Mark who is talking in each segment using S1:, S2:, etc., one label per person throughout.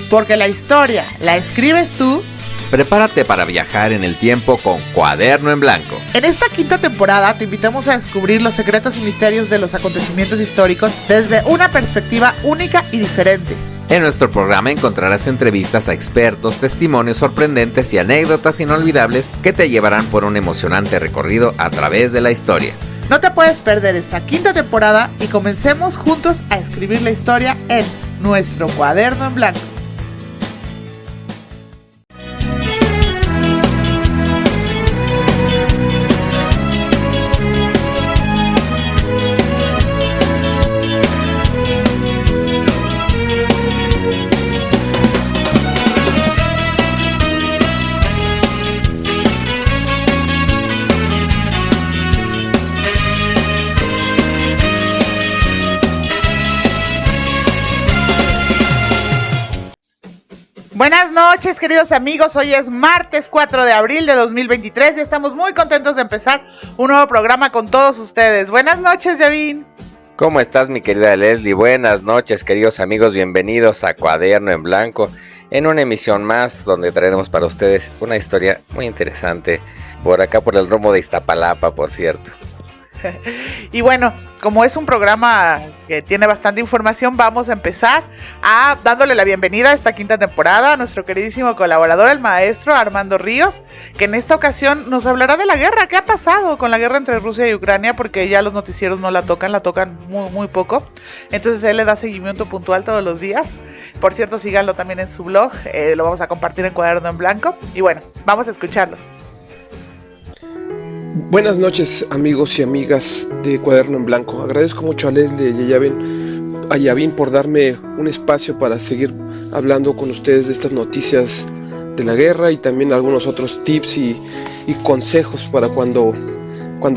S1: Porque la historia la escribes tú.
S2: Prepárate para viajar en el tiempo con Cuaderno en Blanco.
S1: En esta quinta temporada te invitamos a descubrir los secretos y misterios de los acontecimientos históricos desde una perspectiva única y diferente.
S2: En nuestro programa encontrarás entrevistas a expertos, testimonios sorprendentes y anécdotas inolvidables que te llevarán por un emocionante recorrido a través de la historia.
S1: No te puedes perder esta quinta temporada y comencemos juntos a escribir la historia en nuestro Cuaderno en Blanco. Buenas noches, queridos amigos. Hoy es martes 4 de abril de 2023 y estamos muy contentos de empezar un nuevo programa con todos ustedes. Buenas noches, Yavin.
S2: ¿Cómo estás, mi querida Leslie? Buenas noches, queridos amigos. Bienvenidos a Cuaderno en Blanco, en una emisión más donde traeremos para ustedes una historia muy interesante por acá, por el rumbo de Iztapalapa, por cierto.
S1: Y bueno, como es un programa que tiene bastante información, vamos a empezar dándole la bienvenida a esta quinta temporada a nuestro queridísimo colaborador, el maestro Armando Ríos, que en esta ocasión nos hablará de la guerra. ¿Qué ha pasado con la guerra entre Rusia y Ucrania? Porque ya los noticieros no la tocan muy, muy poco. Entonces él le da seguimiento puntual todos los días. Por cierto, síganlo también en su blog, lo vamos a compartir en Cuaderno en Blanco. Y bueno, vamos a escucharlo.
S3: Buenas noches, amigos y amigas de Cuaderno en Blanco. Agradezco mucho a Leslie y a Yavin por darme un espacio para seguir hablando con ustedes de estas noticias de la guerra y también algunos otros tips y consejos para cuando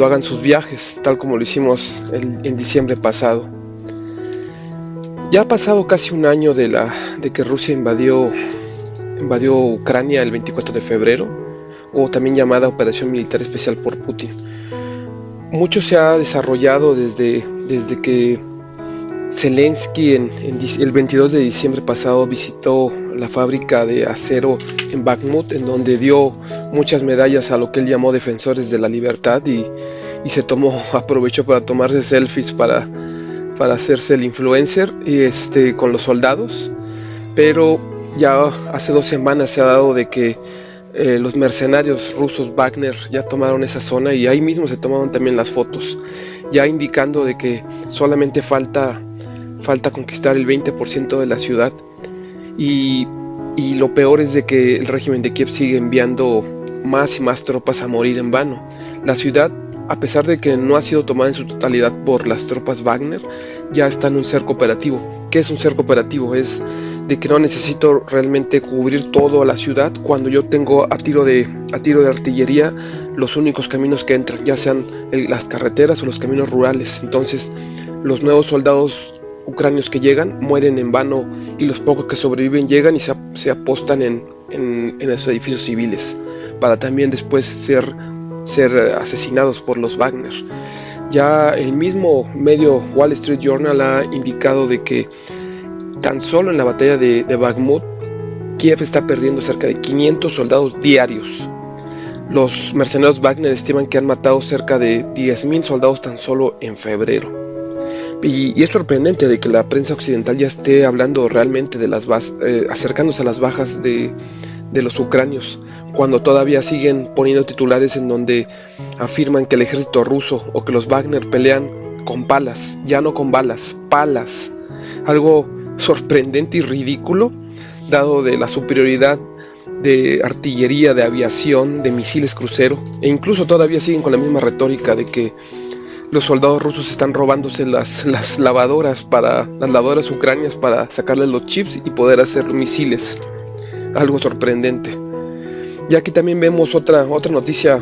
S3: hagan sus viajes, tal como lo hicimos en diciembre pasado. Ya ha pasado casi un año de que Rusia invadió Ucrania el 24 de febrero, o también llamada Operación Militar Especial por Putin. Mucho se ha desarrollado desde que Zelensky el 22 de diciembre pasado visitó la fábrica de acero en Bakhmut, en donde dio muchas medallas a lo que él llamó defensores de la libertad y aprovechó para tomarse selfies para hacerse el influencer con los soldados. Pero ya hace 2 semanas se ha dado de que los mercenarios rusos Wagner ya tomaron esa zona y ahí mismo se tomaron también las fotos, ya indicando de que solamente falta conquistar el 20% de la ciudad y lo peor es de que el régimen de Kiev sigue enviando más y más tropas a morir en vano. La ciudad, a pesar de que no ha sido tomada en su totalidad por las tropas Wagner, ya está en un cerco operativo. ¿Qué es un cerco operativo? Es de que no necesito realmente cubrir toda la ciudad cuando yo tengo a tiro de artillería los únicos caminos que entran, ya sean las carreteras o los caminos rurales. Entonces los nuevos soldados ucranios que llegan mueren en vano y los pocos que sobreviven llegan y se apostan en los edificios civiles para también después ser asesinados por los Wagner. Ya el mismo medio Wall Street Journal ha indicado de que tan solo en la batalla de Bakhmut, Kiev está perdiendo cerca de 500 soldados diarios. Los mercenarios Wagner estiman que han matado cerca de 10,000 soldados tan solo en febrero. Y es sorprendente de que la prensa occidental ya esté hablando realmente de acercándose a las bajas de los ucranios, cuando todavía siguen poniendo titulares en donde afirman que el ejército ruso o que los Wagner pelean con palas, ya no con balas, palas. Algo sorprendente y ridículo, dado de la superioridad de artillería, de aviación, de misiles crucero, e incluso todavía siguen con la misma retórica de que los soldados rusos están robándose las lavadoras ucranias para sacarles los chips y poder hacer misiles. Algo sorprendente. Y aquí también vemos otra noticia,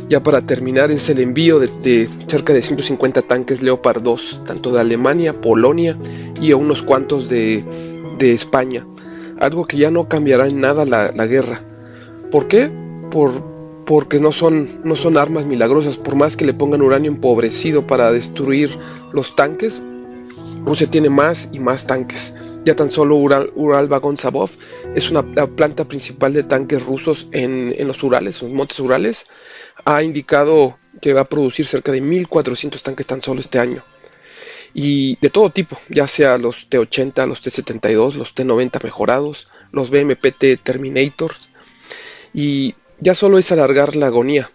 S3: ya para terminar, es el envío de cerca de 150 tanques Leopard 2, tanto de Alemania, Polonia y a unos cuantos de España. Algo que ya no cambiará en nada la guerra. ¿Por qué? Porque no son armas milagrosas. Por más que le pongan uranio empobrecido para destruir los tanques, Rusia tiene más y más tanques. Ya tan solo Uralvagonzavod es la planta principal de tanques rusos en los Urales, en los montes Urales. Ha indicado que va a producir cerca de 1.400 tanques tan solo este año. Y de todo tipo, ya sea los T-80, los T-72, los T-90 mejorados, los BMP-T Terminator. Y ya solo es alargar la agonía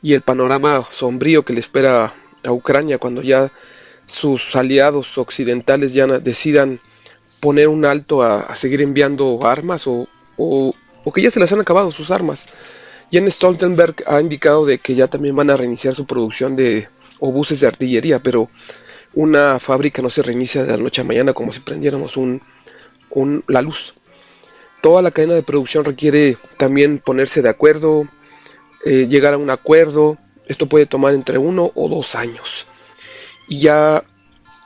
S3: y el panorama sombrío que le espera a Ucrania cuando ya sus aliados occidentales ya decidan poner un alto a seguir enviando armas o que ya se les han acabado sus armas. Jens Stoltenberg ha indicado de que ya también van a reiniciar su producción de obuses de artillería, pero una fábrica no se reinicia de la noche a mañana como si prendiéramos la luz. Toda la cadena de producción requiere también ponerse de acuerdo, llegar a un acuerdo. Esto puede tomar entre 1 o 2 años. Y ya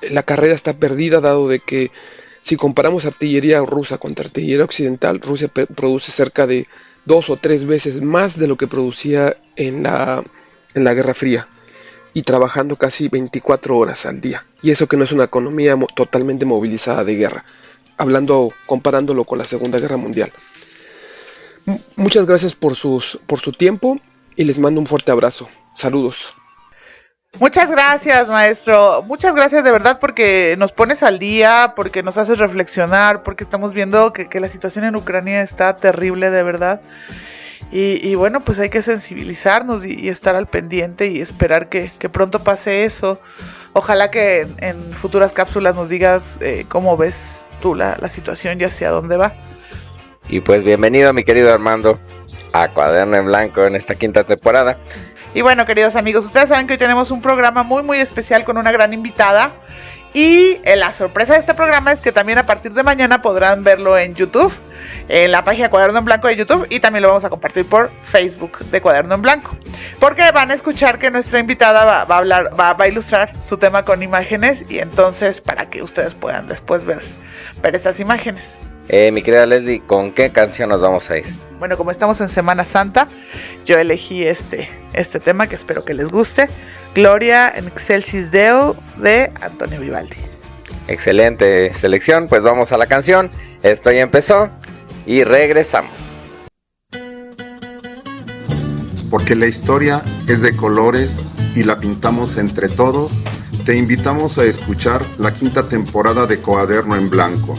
S3: la carrera está perdida, dado de que si comparamos artillería rusa contra artillería occidental, Rusia produce cerca de 2 o 3 veces más de lo que producía en la Guerra Fría, y trabajando casi 24 horas al día. Y eso que no es una economía totalmente movilizada de guerra, comparándolo con la Segunda Guerra Mundial. Muchas gracias por su tiempo y les mando un fuerte abrazo. Saludos.
S1: Muchas gracias, maestro. Muchas gracias de verdad, porque nos pones al día, porque nos haces reflexionar, porque estamos viendo que la situación en Ucrania está terrible de verdad. Y bueno, pues hay que sensibilizarnos y estar al pendiente y esperar que pronto pase eso. Ojalá que en futuras cápsulas nos digas cómo ves tú la situación y hacia dónde va.
S2: Y pues bienvenido, mi querido Armando, a Cuaderno en Blanco en esta 5ª temporada.
S1: Y bueno, queridos amigos, ustedes saben que hoy tenemos un programa muy muy especial con una gran invitada. Y la sorpresa de este programa es que también a partir de mañana podrán verlo en YouTube, en la página Cuaderno en Blanco de YouTube, y también lo vamos a compartir por Facebook de Cuaderno en Blanco, porque van a escuchar que nuestra invitada va a ilustrar su tema con imágenes, y entonces para que ustedes puedan después ver estas imágenes.
S2: Mi querida Leslie, ¿con qué canción nos vamos a ir?
S1: Bueno, como estamos en Semana Santa, yo elegí este tema que espero que les guste: Gloria in Excelsis Deo, de Antonio Vivaldi.
S2: Excelente selección, pues vamos a la canción. Esto ya empezó y regresamos.
S4: Porque la historia es de colores y la pintamos entre todos, te invitamos a escuchar la 5ª temporada de Cuaderno en Blanco.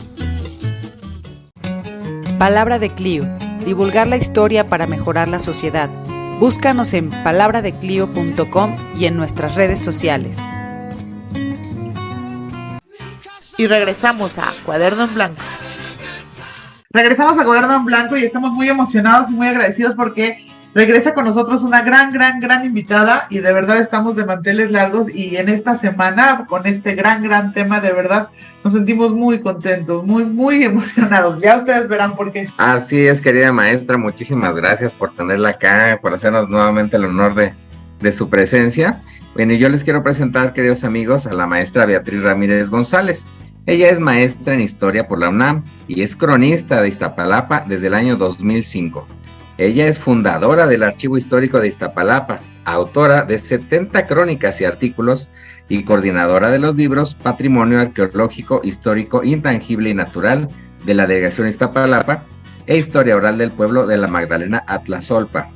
S5: Palabra de Clio. Divulgar la historia para mejorar la sociedad. Búscanos en palabradeclio.com y en nuestras redes sociales.
S1: Y regresamos a Cuaderno en Blanco. Regresamos a Cuaderno en Blanco y estamos muy emocionados y muy agradecidos porque regresa con nosotros una gran invitada, y de verdad estamos de manteles largos, y en esta semana con este gran tema, de verdad nos sentimos muy contentos, muy emocionados. Ya ustedes verán por qué.
S2: Así es, querida maestra, muchísimas gracias por tenerla acá, por hacernos nuevamente el honor de su presencia. Bueno, y yo les quiero presentar, queridos amigos, a la maestra Beatriz Ramírez González. Ella es maestra en Historia por la UNAM y es cronista de Iztapalapa desde el año 2005. Ella es fundadora del Archivo Histórico de Iztapalapa, autora de 70 crónicas y artículos y coordinadora de los libros Patrimonio Arqueológico, Histórico, Intangible y Natural de la Delegación Iztapalapa e Historia Oral del Pueblo de la Magdalena Atlazolpa.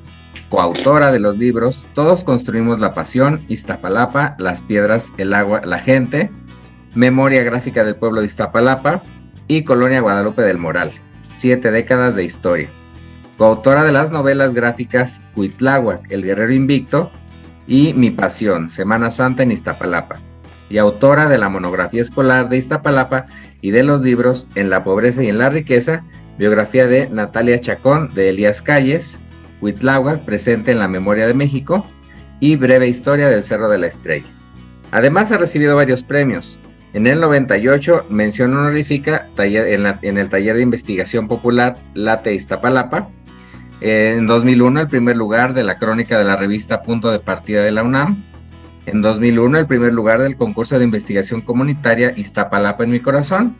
S2: Coautora de los libros Todos construimos la pasión, Iztapalapa, las piedras, el agua, la gente, Memoria gráfica del pueblo de Iztapalapa y Colonia Guadalupe del Moral, 7 décadas de historia. Coautora de las novelas gráficas Cuitláhuac, El Guerrero Invicto y Mi Pasión, Semana Santa en Iztapalapa, y autora de la monografía escolar de Iztapalapa y de los libros En la pobreza y en la riqueza, biografía de Natalia Chacón de Elías Calles, Cuitláhuac, presente en la memoria de México, y Breve historia del Cerro de la Estrella. Además ha recibido varios premios. En el 98, mención honorífica en el taller de investigación popular Late Iztapalapa. En 2001, el primer lugar de la crónica de la revista Punto de Partida de la UNAM. En 2001, el primer lugar del concurso de investigación comunitaria Iztapalapa en mi corazón.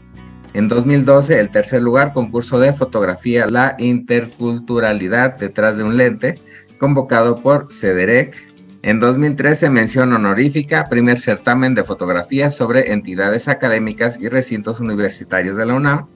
S2: En 2012, el tercer lugar, concurso de fotografía La interculturalidad detrás de un lente, convocado por CEDEREC. En 2013, mención honorífica, primer certamen de fotografía sobre entidades académicas y recintos universitarios de la UNAM.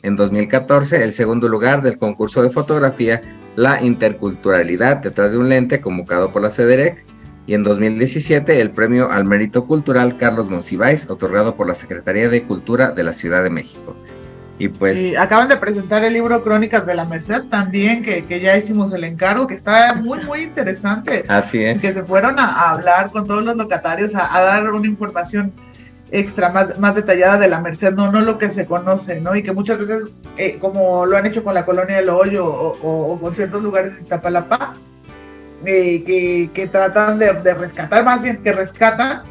S2: En 2014, el segundo lugar del concurso de fotografía La interculturalidad detrás de un lente, convocado por la CEDEREC. Y en 2017, el premio al mérito cultural Carlos Monsiváis, otorgado por la Secretaría de Cultura de la Ciudad de México. Y pues
S1: acaban de presentar el libro Crónicas de la Merced también, que ya hicimos el encargo, que está muy, muy interesante.
S2: Así es.
S1: Que se fueron a hablar con todos los locatarios, a dar una información extra, más detallada de la Merced, no lo que se conoce, ¿no? Y que muchas veces, como lo han hecho con la Colonia del Hoyo o con ciertos lugares de Iztapalapa, que tratan de rescatar, más bien que rescatan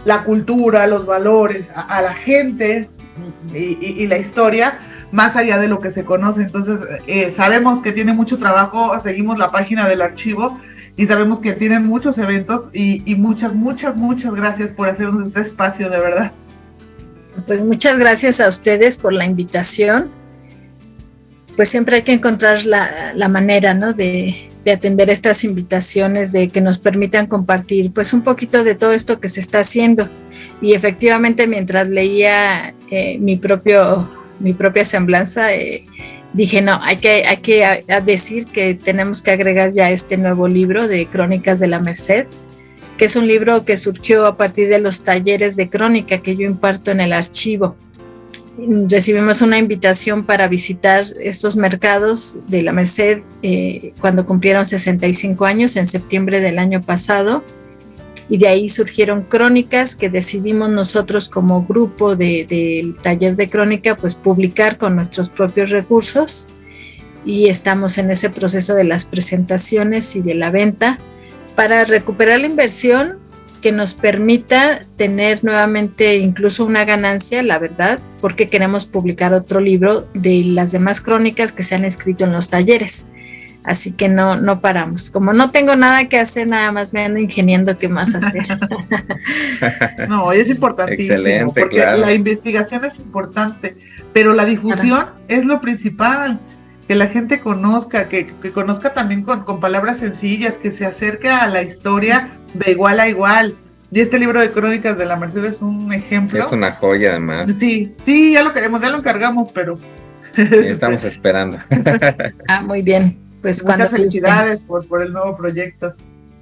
S1: la cultura, los valores, a la gente y la historia, más allá de lo que se conoce. Entonces, sabemos que tiene mucho trabajo, seguimos la página del archivo y sabemos que tienen muchos eventos y muchas gracias por hacernos este espacio, de verdad.
S6: Pues muchas gracias a ustedes por la invitación. Pues siempre hay que encontrar la manera, ¿no?, de atender estas invitaciones, de que nos permitan compartir pues un poquito de todo esto que se está haciendo. Y efectivamente, mientras leía mi propia semblanza, dije, no, hay que decir que tenemos que agregar ya este nuevo libro de Crónicas de la Merced, que es un libro que surgió a partir de los talleres de crónica que yo imparto en el archivo. Recibimos una invitación para visitar estos mercados de la Merced cuando cumplieron 65 años, en septiembre del año pasado, y de ahí surgieron crónicas que decidimos nosotros como grupo del taller de crónica pues publicar con nuestros propios recursos, y estamos en ese proceso de las presentaciones y de la venta para recuperar la inversión que nos permita tener nuevamente incluso una ganancia, la verdad, porque queremos publicar otro libro de las demás crónicas que se han escrito en los talleres. Así que no paramos. Como no tengo nada que hacer, nada más me ando ingeniando qué más hacer.
S1: No, es importantísimo.
S2: Excelente,
S1: porque
S2: claro.
S1: La investigación es importante, pero la difusión es lo principal. Que la gente conozca, que conozca también con palabras sencillas, que se acerque a la historia de igual a igual. Y este libro de Crónicas de la Merced es un ejemplo.
S2: Es una joya, además.
S1: Sí, ya lo queremos, ya lo encargamos, pero...
S2: Estamos esperando.
S6: Muy bien. Pues
S1: muchas felicidades por el nuevo proyecto.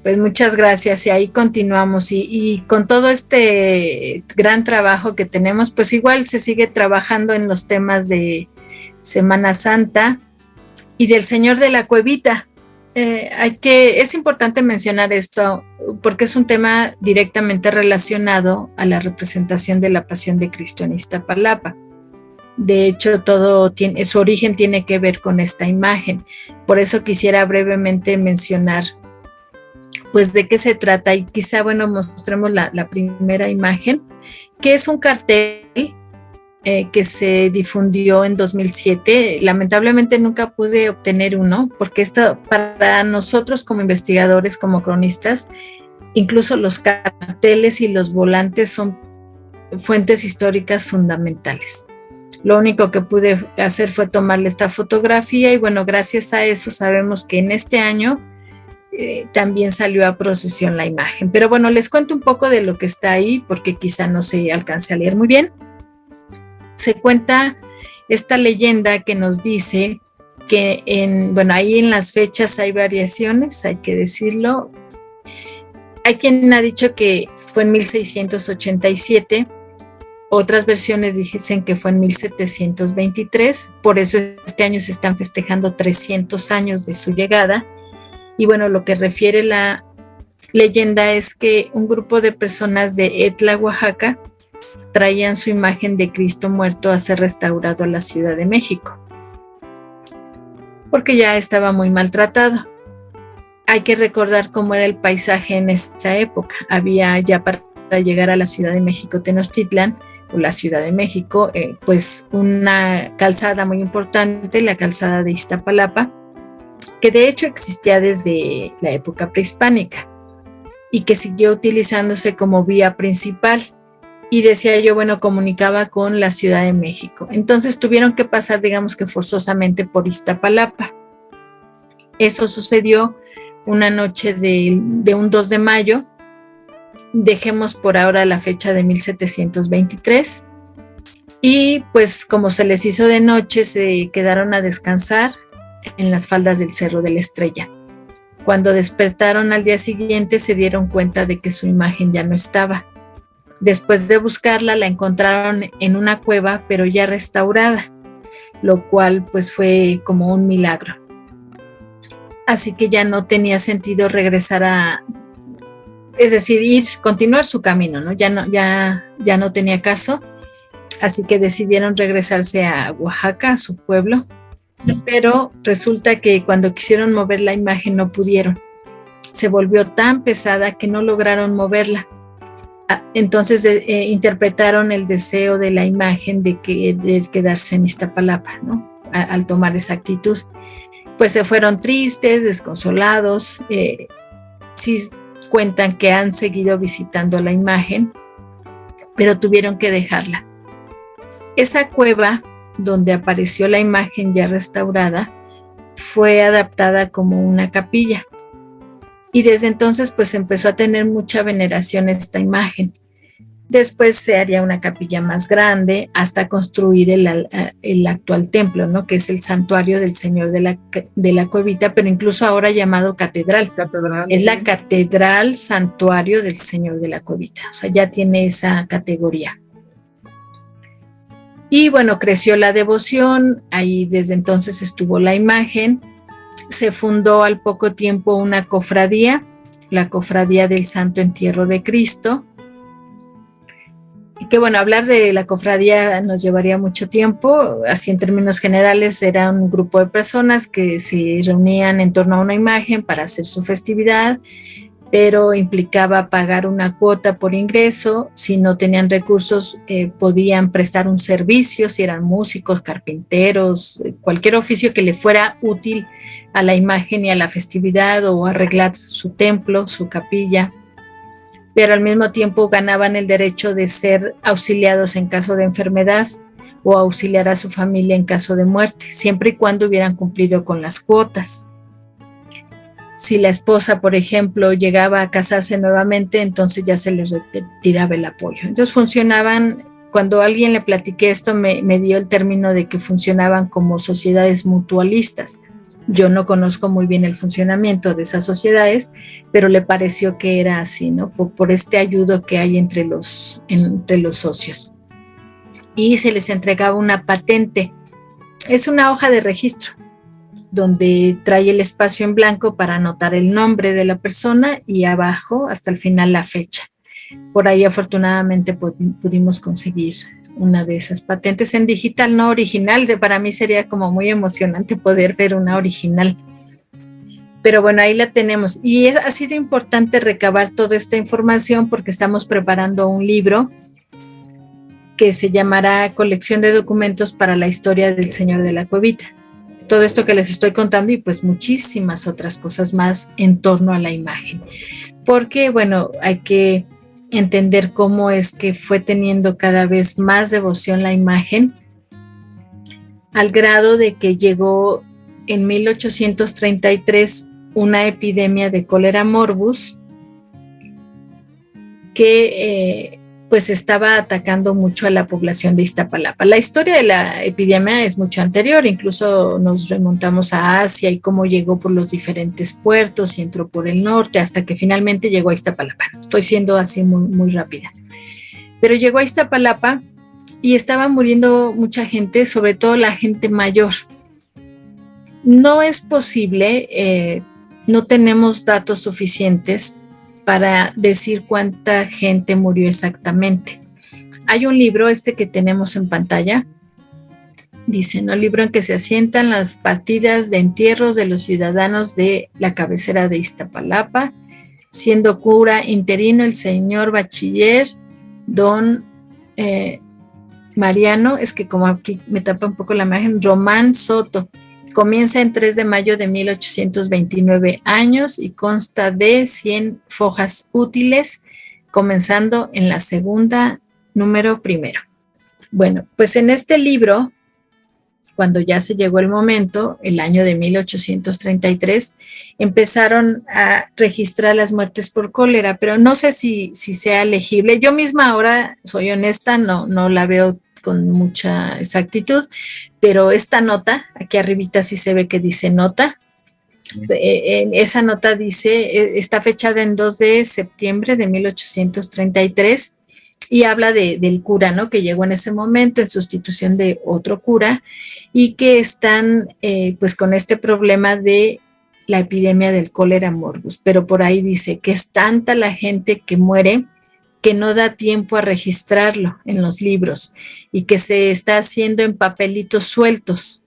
S6: Pues muchas gracias, y ahí continuamos, y con todo este gran trabajo que tenemos, pues igual se sigue trabajando en los temas de Semana Santa y del Señor de la Cuevita. Es importante mencionar esto porque es un tema directamente relacionado a la representación de la Pasión de Cristo en Iztapalapa. De hecho, su origen tiene que ver con esta imagen. Por eso quisiera brevemente mencionar pues de qué se trata, y quizá, mostremos la primera imagen, que es un cartel que se difundió en 2007. Lamentablemente nunca pude obtener uno, porque esto para nosotros como investigadores, como cronistas, incluso los carteles y los volantes son fuentes históricas fundamentales. Lo único que pude hacer fue tomarle esta fotografía y gracias a eso sabemos que en este año también salió a procesión la imagen. Pero les cuento un poco de lo que está ahí, porque quizá no se alcance a leer muy bien. Se cuenta esta leyenda que nos dice que ahí en las fechas hay variaciones, hay que decirlo. Hay quien ha dicho que fue en 1687, otras versiones dicen que fue en 1723, por eso este año se están festejando 300 años de su llegada. Y lo que refiere la leyenda es que un grupo de personas de Etla, Oaxaca, traían su imagen de Cristo muerto a ser restaurado a la Ciudad de México, porque ya estaba muy maltratado. Hay que recordar cómo era el paisaje en esa época. Había ya, para llegar a la Ciudad de México, Tenochtitlan, o la Ciudad de México, pues una calzada muy importante, la calzada de Iztapalapa, que de hecho existía desde la época prehispánica y que siguió utilizándose como vía principal. Y decía yo, comunicaba con la Ciudad de México. Entonces tuvieron que pasar, digamos que forzosamente, por Iztapalapa. Eso sucedió una noche de un 2 de mayo. Dejemos por ahora la fecha de 1723. Y pues como se les hizo de noche, se quedaron a descansar en las faldas del Cerro de la Estrella. Cuando despertaron al día siguiente, se dieron cuenta de que su imagen ya no estaba. Después de buscarla, la encontraron en una cueva, pero ya restaurada, lo cual pues fue como un milagro. Así que ya no tenía sentido regresar es decir, continuar su camino, ¿no? Ya no tenía caso. Así que decidieron regresarse a Oaxaca, a su pueblo, pero resulta que cuando quisieron mover la imagen no pudieron. Se volvió tan pesada que no lograron moverla. Entonces interpretaron el deseo de la imagen de quedarse en Iztapalapa, ¿no? Al tomar esa actitud. Pues se fueron tristes, desconsolados. Sí cuentan que han seguido visitando la imagen, pero tuvieron que dejarla. Esa cueva donde apareció la imagen ya restaurada fue adaptada como una capilla. Y desde entonces pues empezó a tener mucha veneración esta imagen. Después se haría una capilla más grande hasta construir el actual templo, ¿no? Que es el santuario del Señor de la Cuevita, pero incluso ahora llamado catedral. Es la catedral santuario del Señor de la Cuevita. O sea, ya tiene esa categoría. Y bueno, creció la devoción, ahí desde entonces estuvo la imagen. Se fundó al poco tiempo una cofradía, la Cofradía del Santo Entierro de Cristo. Y que bueno, hablar de la cofradía nos llevaría mucho tiempo. Así en términos generales era un grupo de personas que se reunían en torno a una imagen para hacer su festividad, pero implicaba pagar una cuota por ingreso. Si no tenían recursos, podían prestar un servicio, si eran músicos, carpinteros, cualquier oficio que le fuera útil a la imagen y a la festividad, o arreglar su templo, su capilla. Pero al mismo tiempo ganaban el derecho de ser auxiliados en caso de enfermedad o auxiliar a su familia en caso de muerte, siempre y cuando hubieran cumplido con las cuotas. Si la esposa, por ejemplo, llegaba a casarse nuevamente, entonces ya se les retiraba el apoyo. Entonces funcionaban, cuando a alguien le platiqué esto, me dio el término de que funcionaban como sociedades mutualistas. Yo no conozco muy bien el funcionamiento de esas sociedades, pero le pareció que era así, ¿no? Por este ayudo que hay entre los socios. Y se les entregaba una patente. Es una hoja de registro donde trae el espacio en blanco para anotar el nombre de la persona y abajo hasta el final la fecha. Por ahí afortunadamente pudimos conseguir una de esas patentes en digital, no original. Para mí sería como muy emocionante poder ver una original. Pero bueno, ahí la tenemos. Y ha sido importante recabar toda esta información porque estamos preparando un libro que se llamará Colección de Documentos para la Historia del Señor de la Cuevita. Todo esto que les estoy contando y pues muchísimas otras cosas más en torno a la imagen. Porque bueno, hay que entender cómo es que fue teniendo cada vez más devoción la imagen, al grado de que llegó en 1833 una epidemia de cólera morbus que pues estaba atacando mucho a la población de Iztapalapa. La historia de la epidemia es mucho anterior, incluso nos remontamos a Asia y cómo llegó por los diferentes puertos y entró por el norte hasta que finalmente llegó a Iztapalapa. Estoy siendo así muy, muy rápida. Pero llegó a Iztapalapa y estaba muriendo mucha gente, sobre todo la gente mayor. No es posible, no tenemos datos suficientes para decir cuánta gente murió exactamente. Hay un libro, que tenemos en pantalla, dice, ¿no? Libro en que se asientan las partidas de entierros de los ciudadanos de la cabecera de Iztapalapa, siendo cura interino el señor bachiller don Mariano, es que como aquí me tapa un poco la imagen, Román Soto. Comienza en 3 de mayo de 1829 años y consta de 100 fojas útiles, comenzando en la segunda, número primero. Bueno, pues en este libro cuando ya se llegó el momento, el año de 1833, empezaron a registrar las muertes por cólera, pero no sé si sea legible. Yo misma ahora, soy honesta, no la veo con mucha exactitud, pero esta nota, aquí arribita sí se ve que dice nota. Esa nota dice, está fechada en 2 de septiembre de 1833 y habla del cura, ¿no? Que llegó en ese momento en sustitución de otro cura y que están pues con este problema de la epidemia del cólera morbus, pero por ahí dice que es tanta la gente que muere que no da tiempo a registrarlo en los libros y que se está haciendo en papelitos sueltos,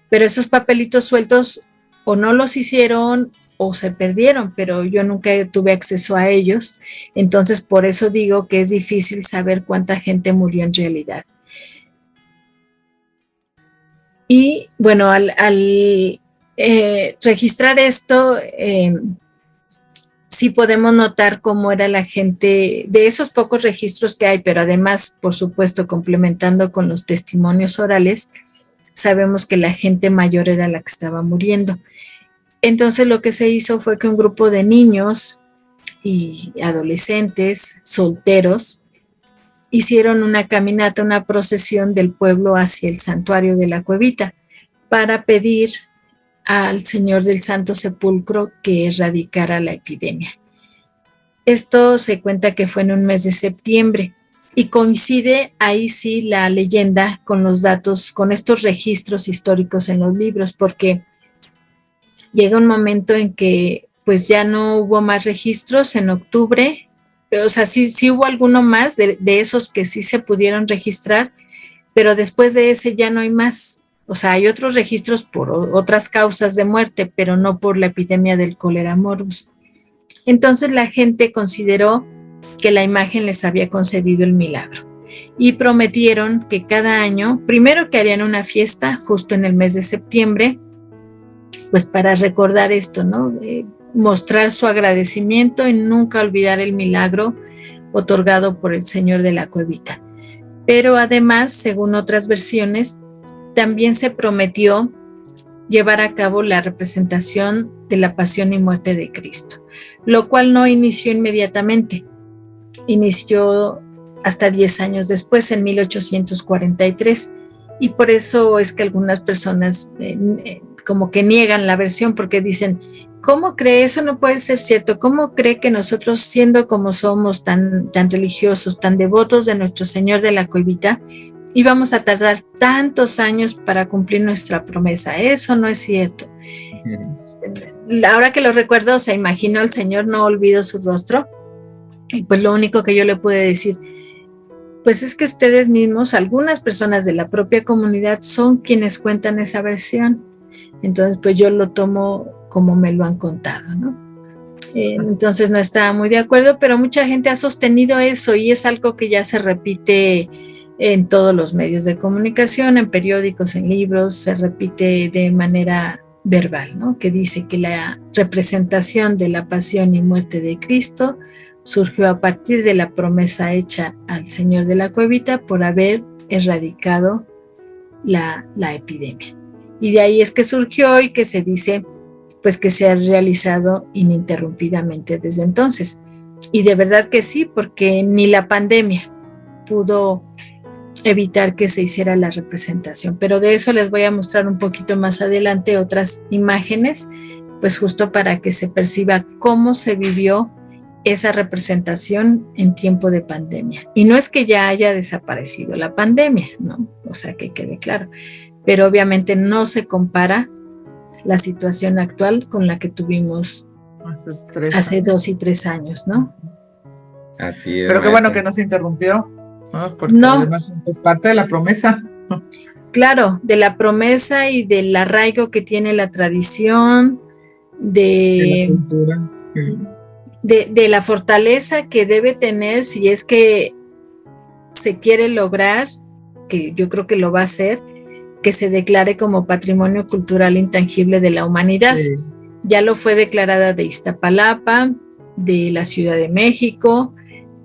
S6: pero esos papelitos sueltos o no los hicieron o se perdieron, pero yo nunca tuve acceso a ellos, entonces por eso digo que es difícil saber cuánta gente murió en realidad. Y bueno, al registrar esto, sí podemos notar cómo era la gente de esos pocos registros que hay, pero además, por supuesto, complementando con los testimonios orales, sabemos que la gente mayor era la que estaba muriendo. Entonces lo que se hizo fue que un grupo de niños y adolescentes solteros hicieron una caminata, una procesión del pueblo hacia el santuario de la Cuevita para pedir al Señor del Santo Sepulcro que erradicara la epidemia. Esto se cuenta que fue en un mes de septiembre y coincide ahí sí la leyenda con los datos, con estos registros históricos en los libros, porque llega un momento en que pues ya no hubo más registros en octubre, o sea, sí hubo alguno más de esos que sí se pudieron registrar, pero después de ese ya no hay más. O sea, hay otros registros por otras causas de muerte, pero no por la epidemia del cólera morbus. Entonces la gente consideró que la imagen les había concedido el milagro y prometieron que cada año, primero que harían una fiesta justo en el mes de septiembre, pues para recordar esto, ¿no? Mostrar su agradecimiento y nunca olvidar el milagro otorgado por el Señor de la Cuevita. Pero además, según otras versiones, también se prometió llevar a cabo la representación de la pasión y muerte de Cristo, lo cual no inició inmediatamente, inició hasta 10 años después, en 1843, y por eso es que algunas personas como que niegan la versión porque dicen, ¿cómo cree? Eso no puede ser cierto. ¿Cómo cree que nosotros, siendo como somos tan religiosos, tan devotos de nuestro Señor de la Cuevita, íbamos a tardar tantos años para cumplir nuestra promesa? Eso no es cierto. Ahora que lo recuerdo, se imaginó al Señor, no olvido su rostro, y pues lo único que yo le pude decir, pues es que ustedes mismos, algunas personas de la propia comunidad, son quienes cuentan esa versión. Entonces, pues yo lo tomo como me lo han contado, ¿no? Entonces no estaba muy de acuerdo, pero mucha gente ha sostenido eso y es algo que ya se repite en todos los medios de comunicación, en periódicos, en libros, se repite de manera verbal, ¿no? Que dice que la representación de la pasión y muerte de Cristo surgió a partir de la promesa hecha al Señor de la Cuevita por haber erradicado la epidemia. Y de ahí es que surgió y que se dice pues que se ha realizado ininterrumpidamente desde entonces. Y de verdad que sí, porque ni la pandemia pudo evitar que se hiciera la representación. Pero de eso les voy a mostrar un poquito más adelante otras imágenes, pues justo para que se perciba cómo se vivió esa representación en tiempo de pandemia. Y no es que ya haya desaparecido la pandemia, ¿no? O sea, que quede claro. Pero obviamente no se compara la situación actual con la que tuvimos hace 2 y 3 años, ¿no?
S2: Así es.
S1: Pero qué bueno que no se interrumpió, ¿no? Porque
S6: no,
S1: además es parte de la promesa.
S6: Claro, de la promesa y del arraigo que tiene la tradición, de la cultura. De la fortaleza que debe tener si es que se quiere lograr, que yo creo que lo va a hacer, que se declare como patrimonio cultural intangible de la humanidad. Sí. Ya lo fue declarada de Iztapalapa, de la Ciudad de México,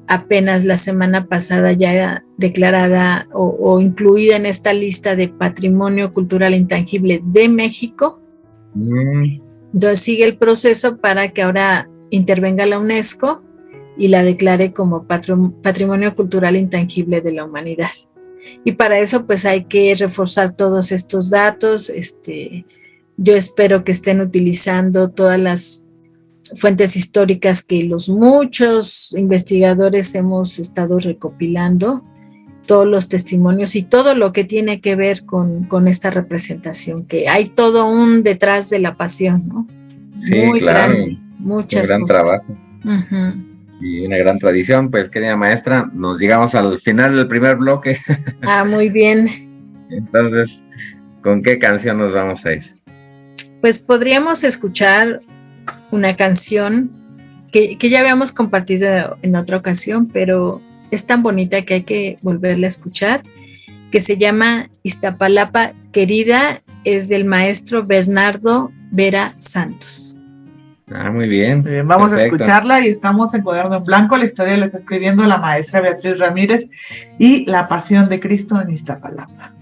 S6: apenas la semana pasada ya declarada o incluida en esta lista de Patrimonio Cultural Intangible de México. Entonces sigue el proceso para que ahora intervenga la UNESCO y la declare como Patrimonio Cultural Intangible de la Humanidad. Y para eso pues hay que reforzar todos estos datos. Yo espero que estén utilizando todas las fuentes históricas que los muchos investigadores hemos estado recopilando, todos los testimonios y todo lo que tiene que ver con esta representación, que hay todo un detrás de la pasión, ¿no?
S2: Sí,
S6: muy
S2: claro,
S6: grande, muchas
S2: un gran
S6: cosas.
S2: trabajo. Uh-huh. Y una gran tradición. Pues, querida maestra, nos llegamos al final del primer bloque.
S6: Muy bien.
S2: Entonces, ¿con qué canción nos vamos a ir?
S6: Pues podríamos escuchar una canción que ya habíamos compartido en otra ocasión, pero es tan bonita que hay que volverla a escuchar, que se llama Iztapalapa Querida, es del maestro Bernardo Vera Santos.
S2: Muy bien.
S1: Vamos a escucharla y estamos en Cuaderno en Blanco. La historia la está escribiendo la maestra Beatriz Ramírez y La Pasión de Cristo en Iztapalapa.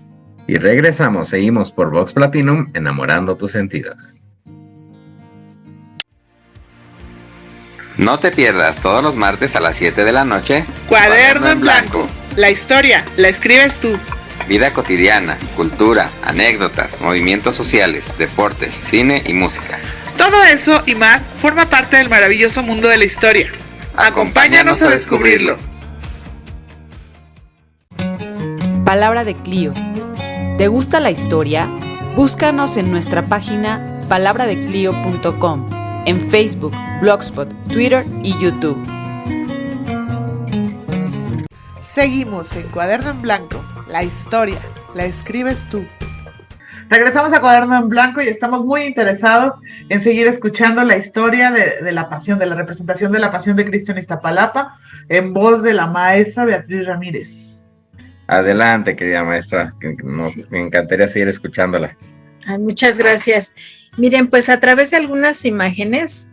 S2: Y regresamos, seguimos por Vox Platinum, enamorando tus sentidos. No te pierdas todos los martes a las 7 de la noche.
S1: Cuaderno en Blanco. La historia la escribes tú.
S2: Vida cotidiana, cultura, anécdotas, movimientos sociales, deportes, cine y música.
S1: Todo eso y más forma parte del maravilloso mundo de la historia. Acompáñanos a descubrirlo.
S5: Palabra de Clio. ¿Te gusta la historia? Búscanos en nuestra página palabradeclio.com, en Facebook, Blogspot, Twitter y YouTube. Seguimos en Cuaderno en Blanco. La historia la escribes tú.
S1: Regresamos a Cuaderno en Blanco y estamos muy interesados en seguir escuchando la historia de la pasión, de la representación de la Pasión de Cristo en Iztapalapa, en voz de la maestra Beatriz Ramírez.
S2: Adelante, querida maestra, me encantaría seguir escuchándola.
S6: Muchas gracias. Miren, pues a través de algunas imágenes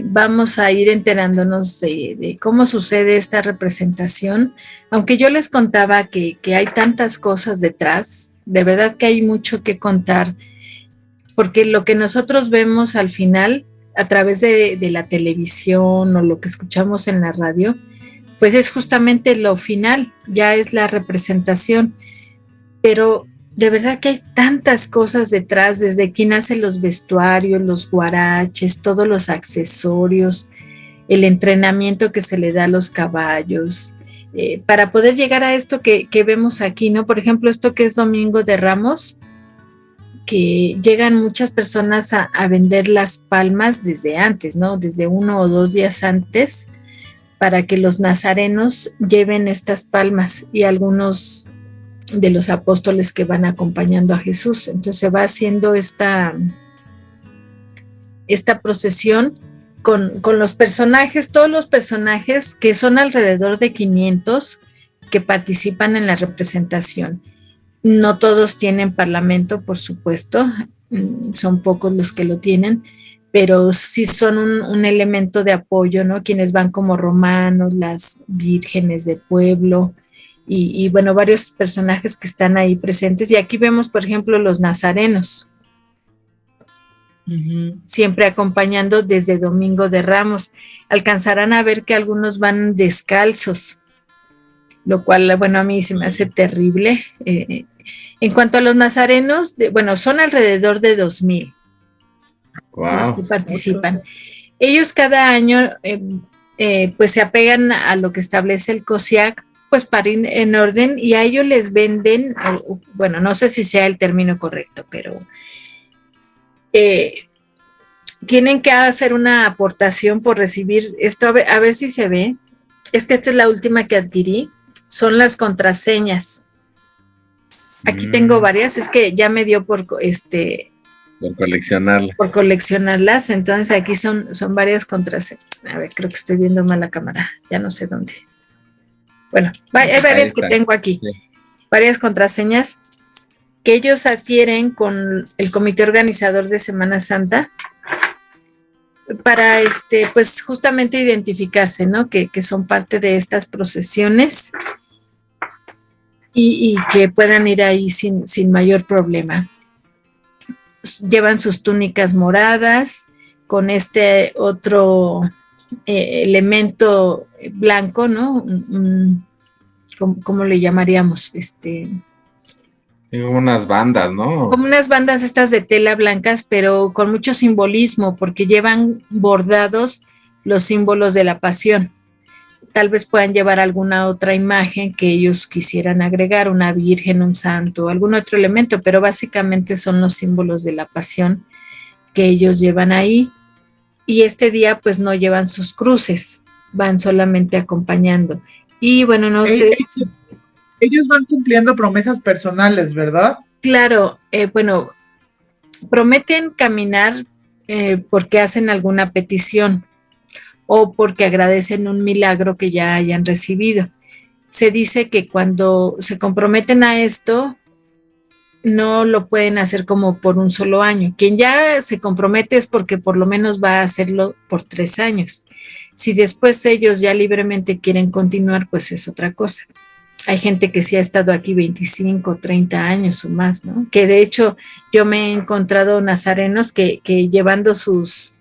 S6: vamos a ir enterándonos de cómo sucede esta representación. Aunque yo les contaba que hay tantas cosas detrás, de verdad que hay mucho que contar, porque lo que nosotros vemos al final a través de la televisión o lo que escuchamos en la radio, pues es justamente lo final, ya es la representación, pero de verdad que hay tantas cosas detrás, desde quién hace los vestuarios, los guaraches, todos los accesorios, el entrenamiento que se le da a los caballos, para poder llegar a esto que vemos aquí, ¿no? Por ejemplo, esto que es Domingo de Ramos, que llegan muchas personas a vender las palmas desde antes, ¿no? Desde 1 o 2 días antes, para que los nazarenos lleven estas palmas y algunos de los apóstoles que van acompañando a Jesús. Entonces se va haciendo esta procesión con los personajes, todos los personajes que son alrededor de 500 que participan en la representación. No todos tienen parlamento, por supuesto, son pocos los que lo tienen, pero sí son un elemento de apoyo, ¿no? Quienes van como romanos, las vírgenes de pueblo, y bueno, varios personajes que están ahí presentes. Y aquí vemos, por ejemplo, los nazarenos, siempre acompañando desde Domingo de Ramos. Alcanzarán a ver que algunos van descalzos, lo cual, bueno, a mí se me hace terrible. En cuanto a los nazarenos, bueno, son alrededor de 2,000 los que participan. Ellos cada año pues se apegan a lo que establece el COSIAC, pues para ir en orden, y a ellos les venden, bueno, no sé si sea el término correcto, pero tienen que hacer una aportación por recibir esto. A ver si se ve. Es que esta es la última que adquirí, son las contraseñas. Aquí tengo varias, es que ya me dio por
S2: coleccionarlas.
S6: Por coleccionarlas, entonces aquí son varias contraseñas. A ver, creo que estoy viendo mal la cámara, ya no sé dónde. Bueno, hay varias que tengo aquí, sí. Varias contraseñas que ellos adquieren con el comité organizador de Semana Santa para pues justamente identificarse, ¿no? Que son parte de estas procesiones y que puedan ir ahí sin mayor problema. Llevan sus túnicas moradas con este otro elemento blanco, ¿no? ¿Cómo le llamaríamos?
S7: Unas bandas, ¿no?
S6: Como unas bandas estas de tela blancas, pero con mucho simbolismo, porque llevan bordados los símbolos de la pasión. Tal vez puedan llevar alguna otra imagen que ellos quisieran agregar, una virgen, un santo, algún otro elemento, pero básicamente son los símbolos de la pasión que ellos llevan ahí. Y este día pues no llevan sus cruces, van solamente acompañando. Y bueno, no sé...
S1: Ellos van cumpliendo promesas personales, ¿verdad?
S6: Claro, bueno, prometen caminar porque hacen alguna petición o porque agradecen un milagro que ya hayan recibido. Se dice que cuando se comprometen a esto, no lo pueden hacer como por un solo año. Quien ya se compromete es porque por lo menos va a hacerlo por 3 años. Si después ellos ya libremente quieren continuar, pues es otra cosa. Hay gente que sí ha estado aquí 25, 30 años o más, ¿no? Que de hecho yo me he encontrado nazarenos que llevando sus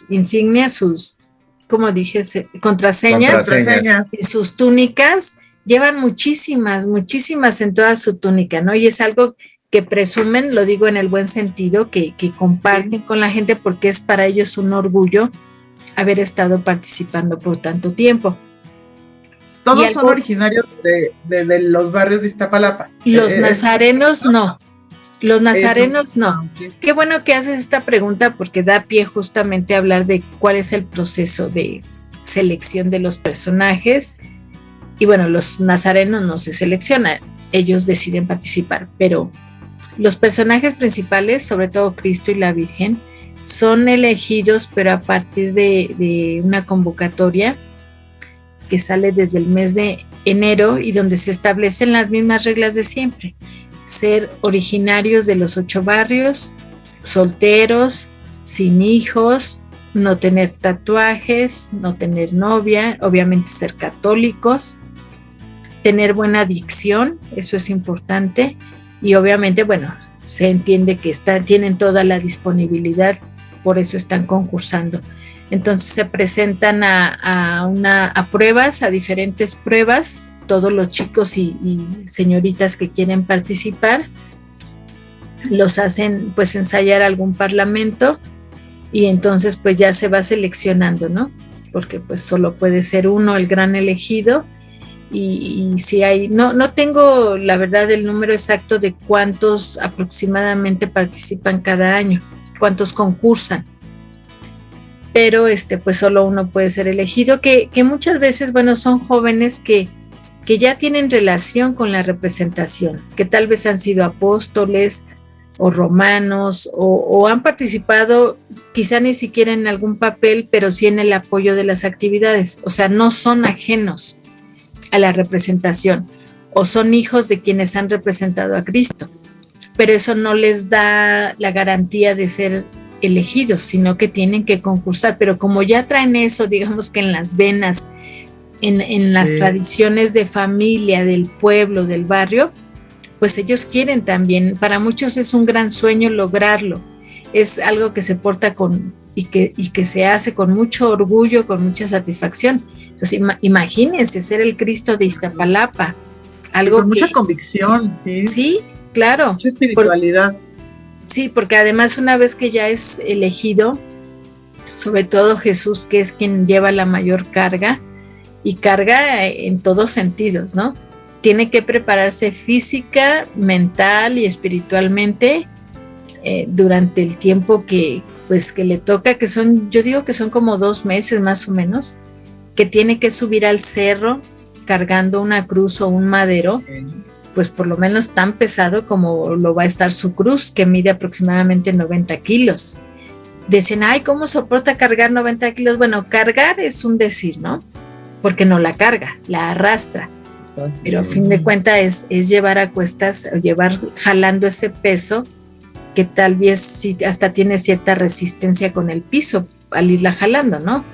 S6: insignias, ¿cómo dije? Contraseñas. Y sus túnicas, llevan muchísimas en toda su túnica, ¿no? Y es algo que presumen, lo digo en el buen sentido, que comparten con la gente porque es para ellos un orgullo haber estado participando por tanto tiempo.
S1: Todos son originarios de los barrios de Iztapalapa.
S6: Los nazarenos no. Los nazarenos no. Qué bueno que haces esta pregunta porque da pie justamente a hablar de cuál es el proceso de selección de los personajes. Y bueno, los nazarenos no se seleccionan, ellos deciden participar, pero los personajes principales, sobre todo Cristo y la Virgen, son elegidos, pero a partir de una convocatoria que sale desde el mes de enero y donde se establecen las mismas reglas de siempre. Ser originarios de los 8 barrios, solteros, sin hijos, no tener tatuajes, no tener novia, obviamente ser católicos, tener buena dicción, eso es importante, y obviamente, bueno, se entiende que tienen toda la disponibilidad, por eso están concursando. Entonces se presentan a pruebas, a diferentes pruebas, todos los chicos y señoritas que quieren participar, los hacen pues ensayar algún parlamento y entonces pues ya se va seleccionando, ¿no? Porque pues solo puede ser uno el gran elegido y si hay, no tengo la verdad el número exacto de cuántos aproximadamente participan cada año, cuántos concursan. Pero pues solo uno puede ser elegido, que muchas veces, bueno, son jóvenes que ya tienen relación con la representación, que tal vez han sido apóstoles o romanos o han participado quizá ni siquiera en algún papel, pero sí en el apoyo de las actividades, o sea, no son ajenos a la representación o son hijos de quienes han representado a Cristo, pero eso no les da la garantía de ser elegidos, sino que tienen que concursar, pero como ya traen eso, digamos que en las venas, en las tradiciones de familia, del pueblo, del barrio, pues ellos quieren también, para muchos es un gran sueño lograrlo, es algo que se porta y que se hace con mucho orgullo, con mucha satisfacción. Entonces imagínense ser el Cristo de Iztapalapa, algo
S1: con mucha convicción, sí.
S6: Sí, claro.
S1: Mucha espiritualidad.
S6: Sí, porque además una vez que ya es elegido, sobre todo Jesús, que es quien lleva la mayor carga, y carga en todos sentidos, ¿no? Tiene que prepararse física, mental y espiritualmente durante el tiempo que le toca, que yo digo que son como 2 meses más o menos, que tiene que subir al cerro cargando una cruz o un madero, pues por lo menos tan pesado como lo va a estar su cruz, que mide aproximadamente 90 kilos. Dicen, ay, ¿cómo soporta cargar 90 kilos? Bueno, cargar es un decir, ¿no? Porque no la carga, la arrastra. Pero a fin de cuentas es llevar a cuestas, o llevar jalando ese peso que tal vez sí hasta tiene cierta resistencia con el piso al irla jalando, ¿no?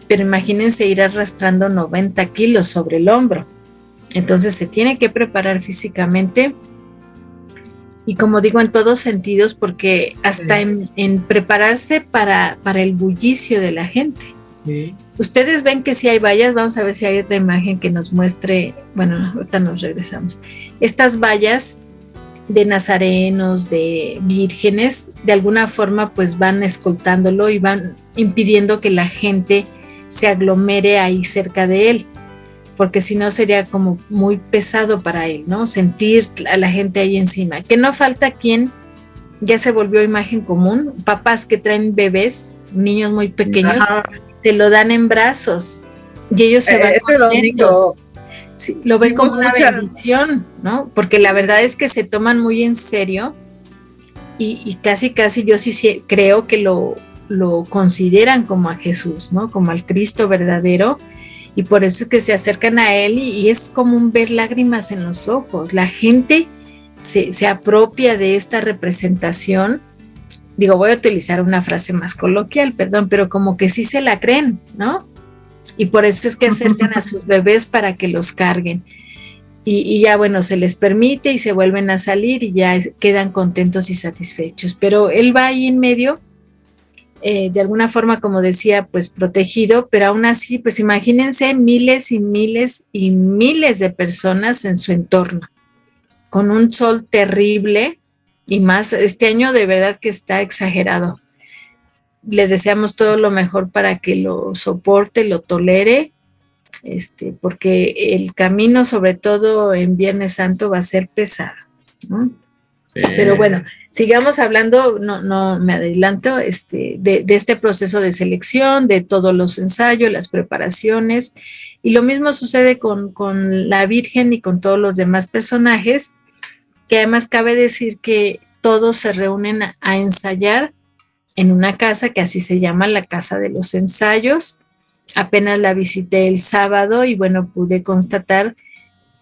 S6: Pero imagínense ir arrastrando 90 kilos sobre el hombro. Entonces se tiene que preparar físicamente y, como digo, en todos sentidos, porque hasta en prepararse para el bullicio de la gente. Sí. Ustedes ven que si hay vallas, vamos a ver si hay otra imagen que nos muestre, bueno, ahorita nos regresamos. Estas vallas de nazarenos, de vírgenes, de alguna forma pues van escoltándolo y van impidiendo que la gente se aglomere ahí cerca de él, porque si no sería como muy pesado para él, ¿no? Sentir a la gente ahí encima. Que no falta quien ya se volvió imagen común, papás que traen bebés, niños muy pequeños, te lo dan en brazos y ellos se van contentos. Sí, lo ven como una bendición, ¿no? Porque la verdad es que se toman muy en serio y casi yo sí creo que lo consideran como a Jesús, ¿no? Como al Cristo verdadero, y por eso es que se acercan a él y es común ver lágrimas en los ojos. La gente se apropia de esta representación. Digo, voy a utilizar una frase más coloquial, perdón, pero como que sí se la creen, ¿no? Y por eso es que acercan a sus bebés para que los carguen. Y ya, bueno, se les permite y se vuelven a salir y ya quedan contentos y satisfechos. Pero él va ahí en medio, de alguna forma, como decía, pues protegido, pero aún así, pues imagínense miles y miles y miles de personas en su entorno, con un sol terrible y más, este año de verdad que está exagerado. Le deseamos todo lo mejor para que lo soporte, lo tolere, porque el camino, sobre todo en Viernes Santo, va a ser pesado, ¿no? Sí. Pero bueno, sigamos hablando, no me adelanto, de este proceso de selección, de todos los ensayos, las preparaciones, y lo mismo sucede con la Virgen y con todos los demás personajes, que además cabe decir que todos se reúnen a ensayar en una casa que así se llama, la Casa de los Ensayos. Apenas la visité el sábado y bueno, pude constatar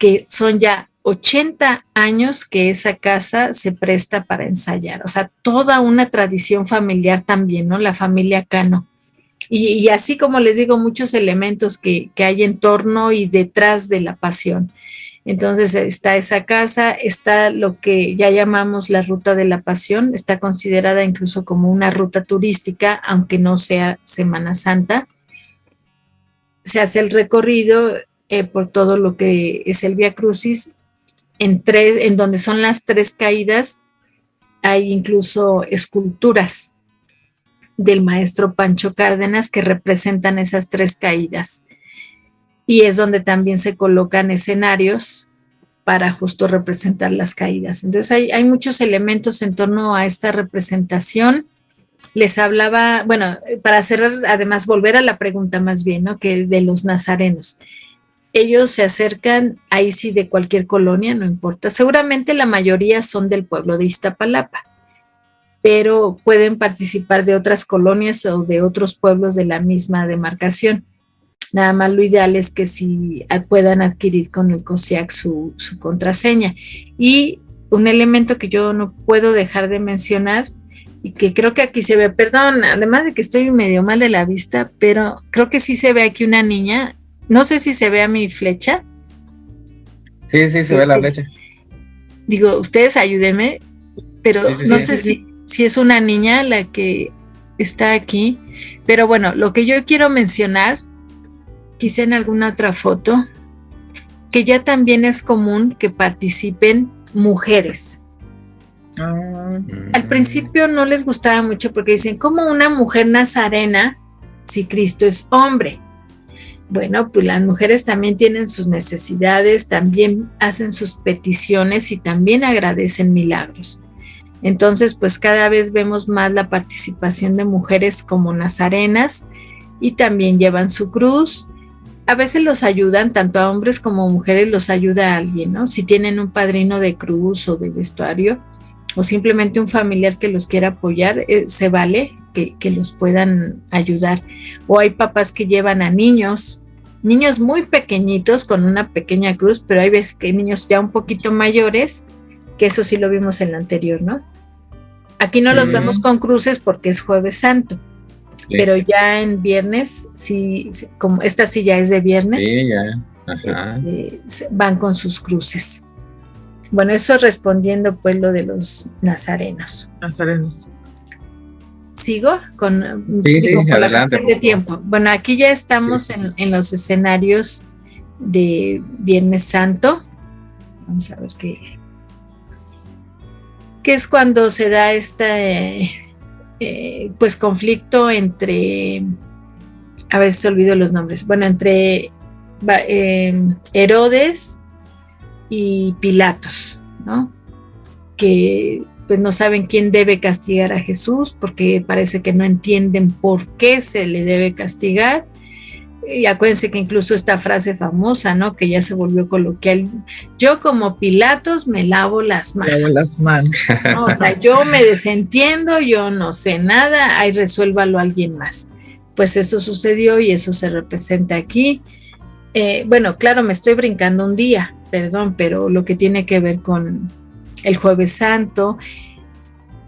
S6: que son ya 80 años que esa casa se presta para ensayar, o sea, toda una tradición familiar también, ¿no? La familia Cano. Y así como les digo, muchos elementos que hay en torno y detrás de la pasión. Entonces está esa casa, está lo que ya llamamos la Ruta de la Pasión, está considerada incluso como una ruta turística, aunque no sea Semana Santa. Se hace el recorrido por todo lo que es el Vía Crucis, en donde son las 3 caídas, hay incluso esculturas del maestro Pancho Cárdenas que representan esas 3 caídas. Y es donde también se colocan escenarios para justo representar las caídas. Entonces hay muchos elementos en torno a esta representación. Les hablaba, bueno, para cerrar, además volver a la pregunta más bien, ¿no? Que de los nazarenos. Ellos se acercan, ahí sí, de cualquier colonia, no importa. Seguramente la mayoría son del pueblo de Iztapalapa, pero pueden participar de otras colonias o de otros pueblos de la misma demarcación. Nada más lo ideal es que sí puedan adquirir con el COSIAC su contraseña. Y un elemento que yo no puedo dejar de mencionar y que creo que aquí se ve, perdón, además de que estoy medio mal de la vista, pero creo que sí se ve aquí una niña. No sé si se ve a mi flecha.
S2: Sí, se ve la flecha.
S6: Digo, ustedes ayúdenme, pero no sé si es una niña la que está aquí. Pero bueno, lo que yo quiero mencionar, quizá en alguna otra foto, que ya también es común que participen mujeres. Al principio no les gustaba mucho porque dicen, ¿cómo una mujer nazarena si Cristo es hombre? Bueno, pues las mujeres también tienen sus necesidades, también hacen sus peticiones y también agradecen milagros. Entonces, pues cada vez vemos más la participación de mujeres como nazarenas y también llevan su cruz. A veces los ayudan, tanto a hombres como a mujeres los ayuda a alguien, ¿no? Si tienen un padrino de cruz o de vestuario o simplemente un familiar que los quiera apoyar, se vale que los puedan ayudar. O hay papás que llevan a niños muy pequeñitos con una pequeña cruz, pero hay veces que hay niños ya un poquito mayores, que eso sí lo vimos en la anterior, ¿no? Aquí no los vemos con cruces porque es Jueves Santo, pero ya en viernes, sí, como esta sí ya es de viernes, van con sus cruces. Bueno, eso respondiendo pues lo de los nazarenos. ¿Sigo? Con
S2: adelante.
S6: De tiempo. Bueno, aquí ya estamos en los escenarios de Viernes Santo. Vamos a ver qué es cuando se da este pues conflicto entre, a veces olvido los nombres, bueno, entre Herodes y Pilatos, ¿no? Que pues no saben quién debe castigar a Jesús, porque parece que no entienden por qué se le debe castigar. Y acuérdense que incluso esta frase famosa, ¿no? Que ya se volvió coloquial: yo como Pilatos me lavo las manos. ¿No? O sea, yo me desentiendo, yo no sé nada, ahí resuélvalo alguien más. Pues eso sucedió y eso se representa aquí. Bueno, claro, me estoy brincando un día, perdón, pero lo que tiene que ver con el Jueves Santo,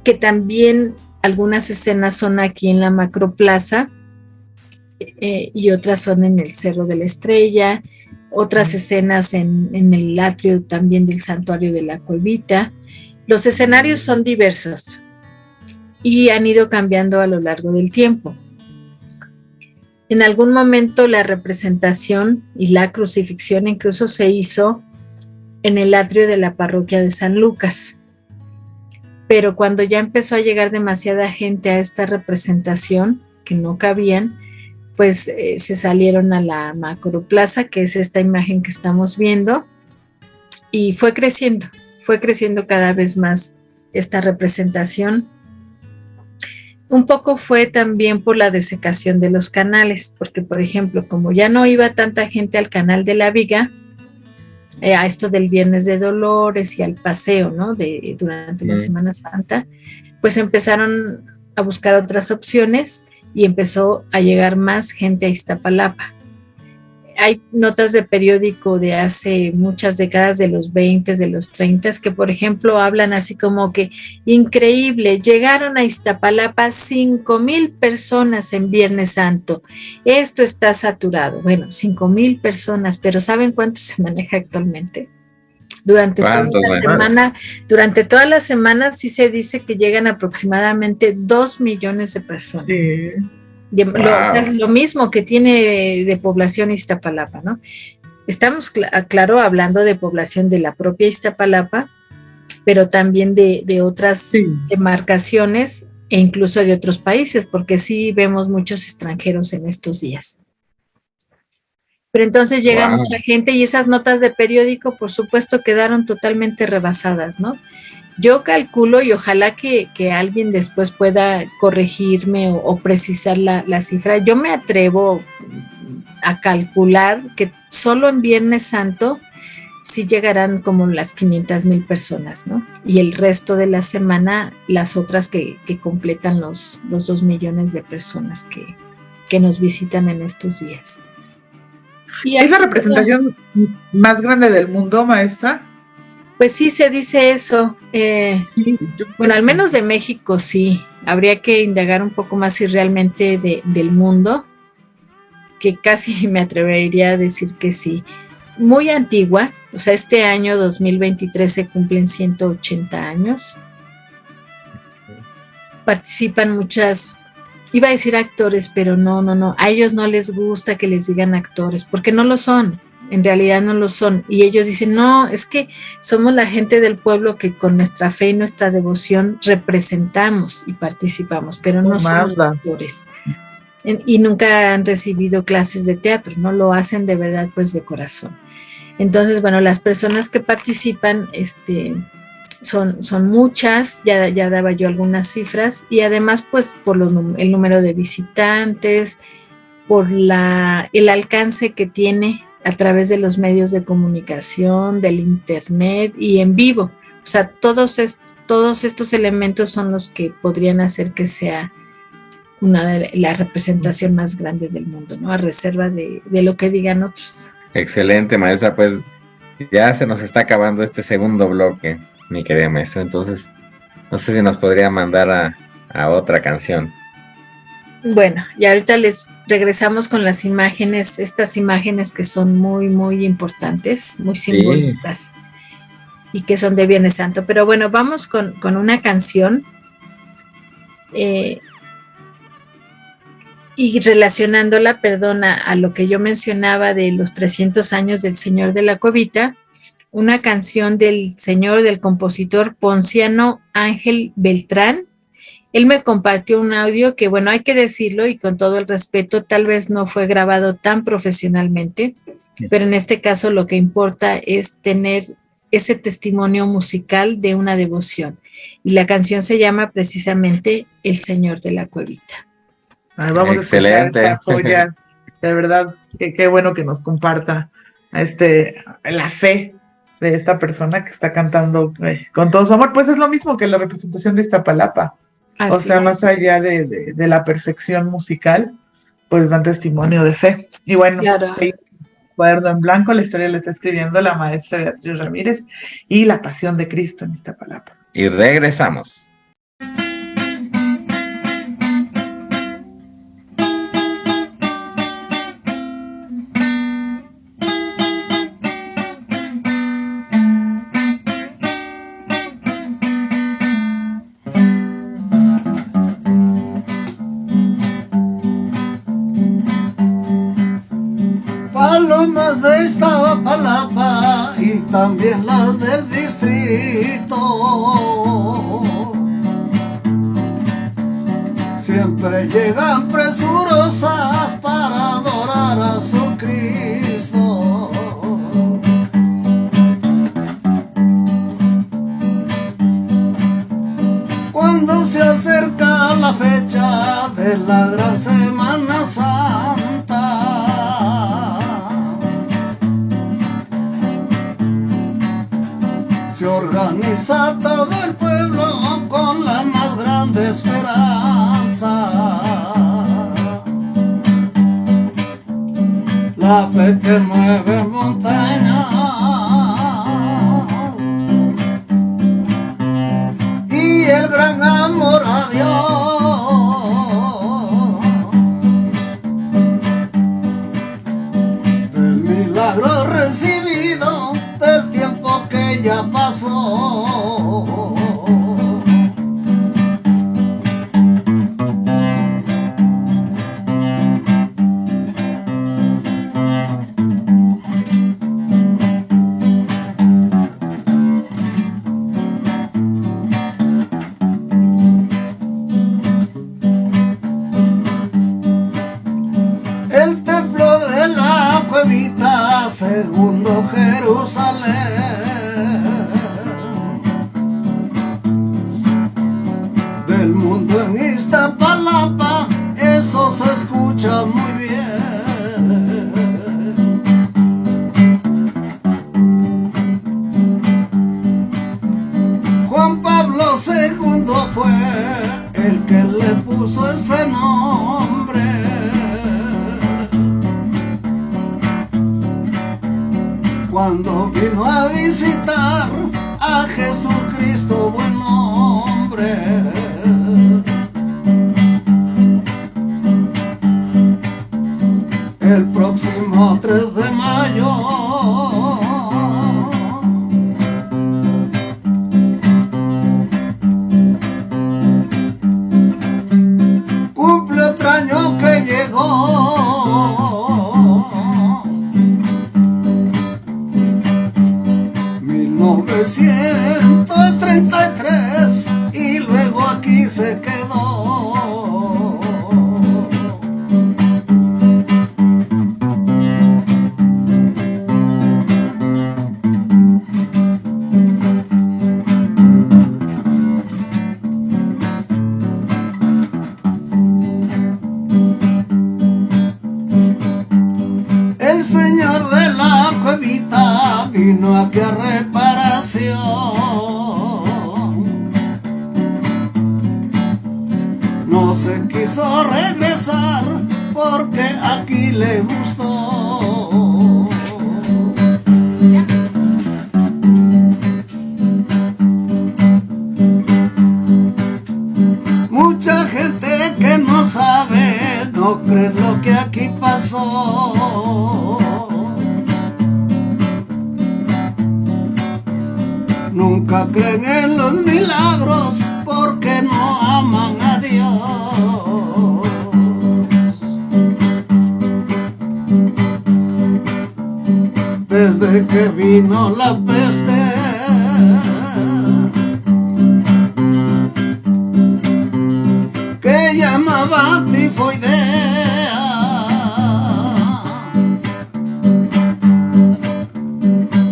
S6: que también algunas escenas son aquí en la Macroplaza, y otras son en el Cerro de la Estrella, otras escenas en el atrio también del Santuario de la Cuevita. Los escenarios son diversos y han ido cambiando a lo largo del tiempo. En algún momento la representación y la crucifixión incluso se hizo en el atrio de la parroquia de San Lucas. Pero cuando ya empezó a llegar demasiada gente a esta representación, que no cabían, pues se salieron a la Macroplaza, que es esta imagen que estamos viendo, y fue creciendo cada vez más esta representación. Un poco fue también por la desecación de los canales, porque por ejemplo, como ya no iba tanta gente al canal de la Viga, a esto del Viernes de Dolores y al paseo, ¿no? Durante la Semana Santa, pues empezaron a buscar otras opciones y empezó a llegar más gente a Iztapalapa. Hay notas de periódico de hace muchas décadas, de los 20, de los 30, que por ejemplo hablan así como que increíble, llegaron a Iztapalapa 5,000 personas en Viernes Santo, esto está saturado. Bueno, 5,000 personas, pero ¿saben cuánto se maneja actualmente? Durante toda la semana sí se dice que llegan aproximadamente 2 millones de personas. Sí. Lo mismo que tiene de población Iztapalapa, ¿no? Estamos, claro, hablando de población de la propia Iztapalapa, pero también de otras demarcaciones e incluso de otros países, porque sí vemos muchos extranjeros en estos días. Pero entonces llega mucha gente y esas notas de periódico, por supuesto, quedaron totalmente rebasadas, ¿no? Yo calculo, y ojalá que alguien después pueda corregirme o precisar la cifra, yo me atrevo a calcular que solo en Viernes Santo sí llegarán como las 500,000 personas, ¿no? Y el resto de la semana, las otras que completan los 2 millones de personas que nos visitan en estos días.
S1: ¿Y es la representación más grande del mundo, maestra?
S6: Pues sí, se dice eso. Bueno, al menos de México sí. Habría que indagar un poco más si realmente del mundo, que casi me atrevería a decir que sí. Muy antigua, o sea, este año 2023 se cumplen 180 años. Participan muchas, iba a decir actores, pero no, a ellos no les gusta que les digan actores, porque no lo son. En realidad no lo son, y ellos dicen, no, es que somos la gente del pueblo que con nuestra fe y nuestra devoción representamos y participamos, pero no somos actores, y nunca han recibido clases de teatro, no lo hacen de verdad, pues de corazón. Entonces, bueno, las personas que participan son muchas, ya daba yo algunas cifras, y además pues por el número de visitantes, por el alcance que tiene a través de los medios de comunicación, del internet y en vivo. O sea, todos estos elementos son los que podrían hacer que sea la representación más grande del mundo, ¿no? A reserva de lo que digan otros.
S2: Excelente, maestra. Pues ya se nos está acabando este segundo bloque, mi querida maestra. Entonces, No sé si nos podría mandar a otra canción.
S6: Bueno, y ahorita les regresamos con las imágenes, estas imágenes que son muy, muy importantes, muy simbólicas y que son de Viernes Santo. Pero bueno, vamos con una canción y relacionándola, perdona, a lo que yo mencionaba de los 300 años del Señor de la Cuevita, una canción del compositor Ponciano Ángel Beltrán. Él me compartió un audio que, bueno, hay que decirlo y con todo el respeto, tal vez no fue grabado tan profesionalmente, pero en este caso lo que importa es tener ese testimonio musical de una devoción. Y la canción se llama precisamente El Señor de la Cuevita.
S1: Ay, vamos
S2: excelente.
S1: A escuchar esta joya. De verdad, qué bueno que nos comparta la fe de esta persona que está cantando con todo su amor. Pues es lo mismo que la representación de Iztapalapa.
S6: Así
S1: o sea,
S6: es.
S1: Más allá de la perfección musical, pues dan testimonio de fe. Y bueno,
S6: claro.
S1: Cuaderno en Blanco, la historia la está escribiendo la maestra Beatriz Ramírez y la Pasión de Cristo en Iztapalapa.
S2: Y regresamos.
S7: Palomas de Iztapalapa y también las del distrito siempre llegan presurosas para adorar a su Cristo. Cuando se acerca la fecha de la gran Semana Santa, se organiza todo el pueblo con la más grande esperanza. La fe que mueve montañas y el gran amor a Dios, del milagro recibido, del tiempo que ya pasó. El templo de la Cuevita, segundo Jerusalén, del mundo en Iztapalapa, eso se escucha muy bien. Juan Pablo II fue el que le puso ese nombre. Cuando vino a visitar a Jesucristo, buen hombre. El próximo 3 de mayo cumple otro año que llegó, 1933, y luego aquí se quedó. El Señor de la Cuevita vino aquí a reparación. No se quiso regresar porque aquí le gustó. no creen lo que aquí pasó. Nunca creen en los milagros porque no aman a Dios. Desde que vino la peste, que llamaba tifoidea,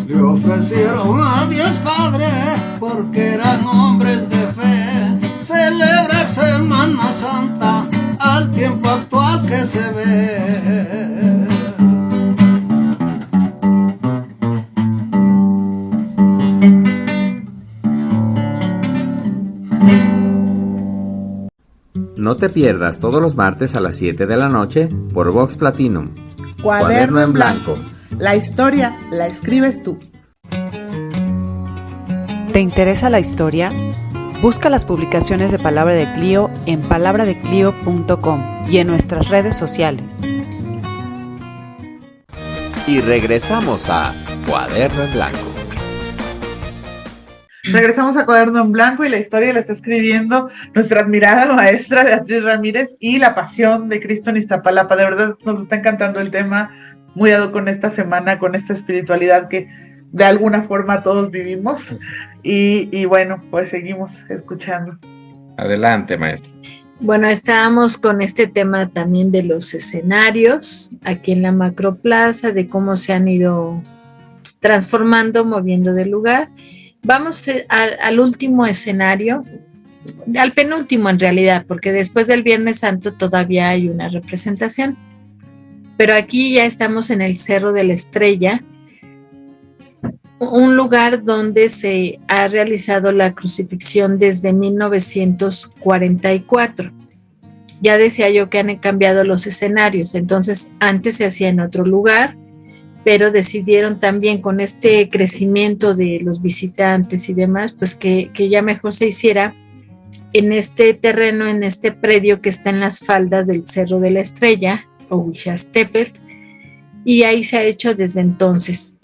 S7: le ofrecieron a Dios Padre porque eran hombres de fe celebrar Semana Santa al tiempo actual que se ve.
S8: No te pierdas todos los martes a las 7 de la noche por Vox Platinum.
S1: Cuaderno en Blanco. La historia la escribes tú.
S5: ¿Te interesa la historia? Busca las publicaciones de Palabra de Clio en palabradeclio.com y en nuestras redes sociales.
S8: Y regresamos a Cuaderno en Blanco.
S1: Regresamos a Cuaderno en Blanco y la historia la está escribiendo nuestra admirada maestra Beatriz Ramírez y la pasión de Cristo en Iztapalapa. De verdad nos está encantando el tema, muy dado con esta semana, con esta espiritualidad que de alguna forma todos vivimos. Y bueno, pues seguimos escuchando.
S2: Adelante, maestra.
S6: Bueno, estábamos con este tema también de los escenarios aquí en la Macroplaza, de cómo se han ido transformando, moviendo de lugar. Vamos al último escenario, al penúltimo en realidad, porque después del Viernes Santo todavía hay una representación. Pero aquí ya estamos en el Cerro de la Estrella, un lugar donde se ha realizado la crucifixión desde 1944. Ya decía yo que han cambiado los escenarios, entonces antes se hacía en otro lugar, pero decidieron también con este crecimiento de los visitantes y demás, pues que ya mejor se hiciera en este terreno, en este predio que está en las faldas del Cerro de la Estrella, o Huixastepetl, y ahí se ha hecho desde entonces.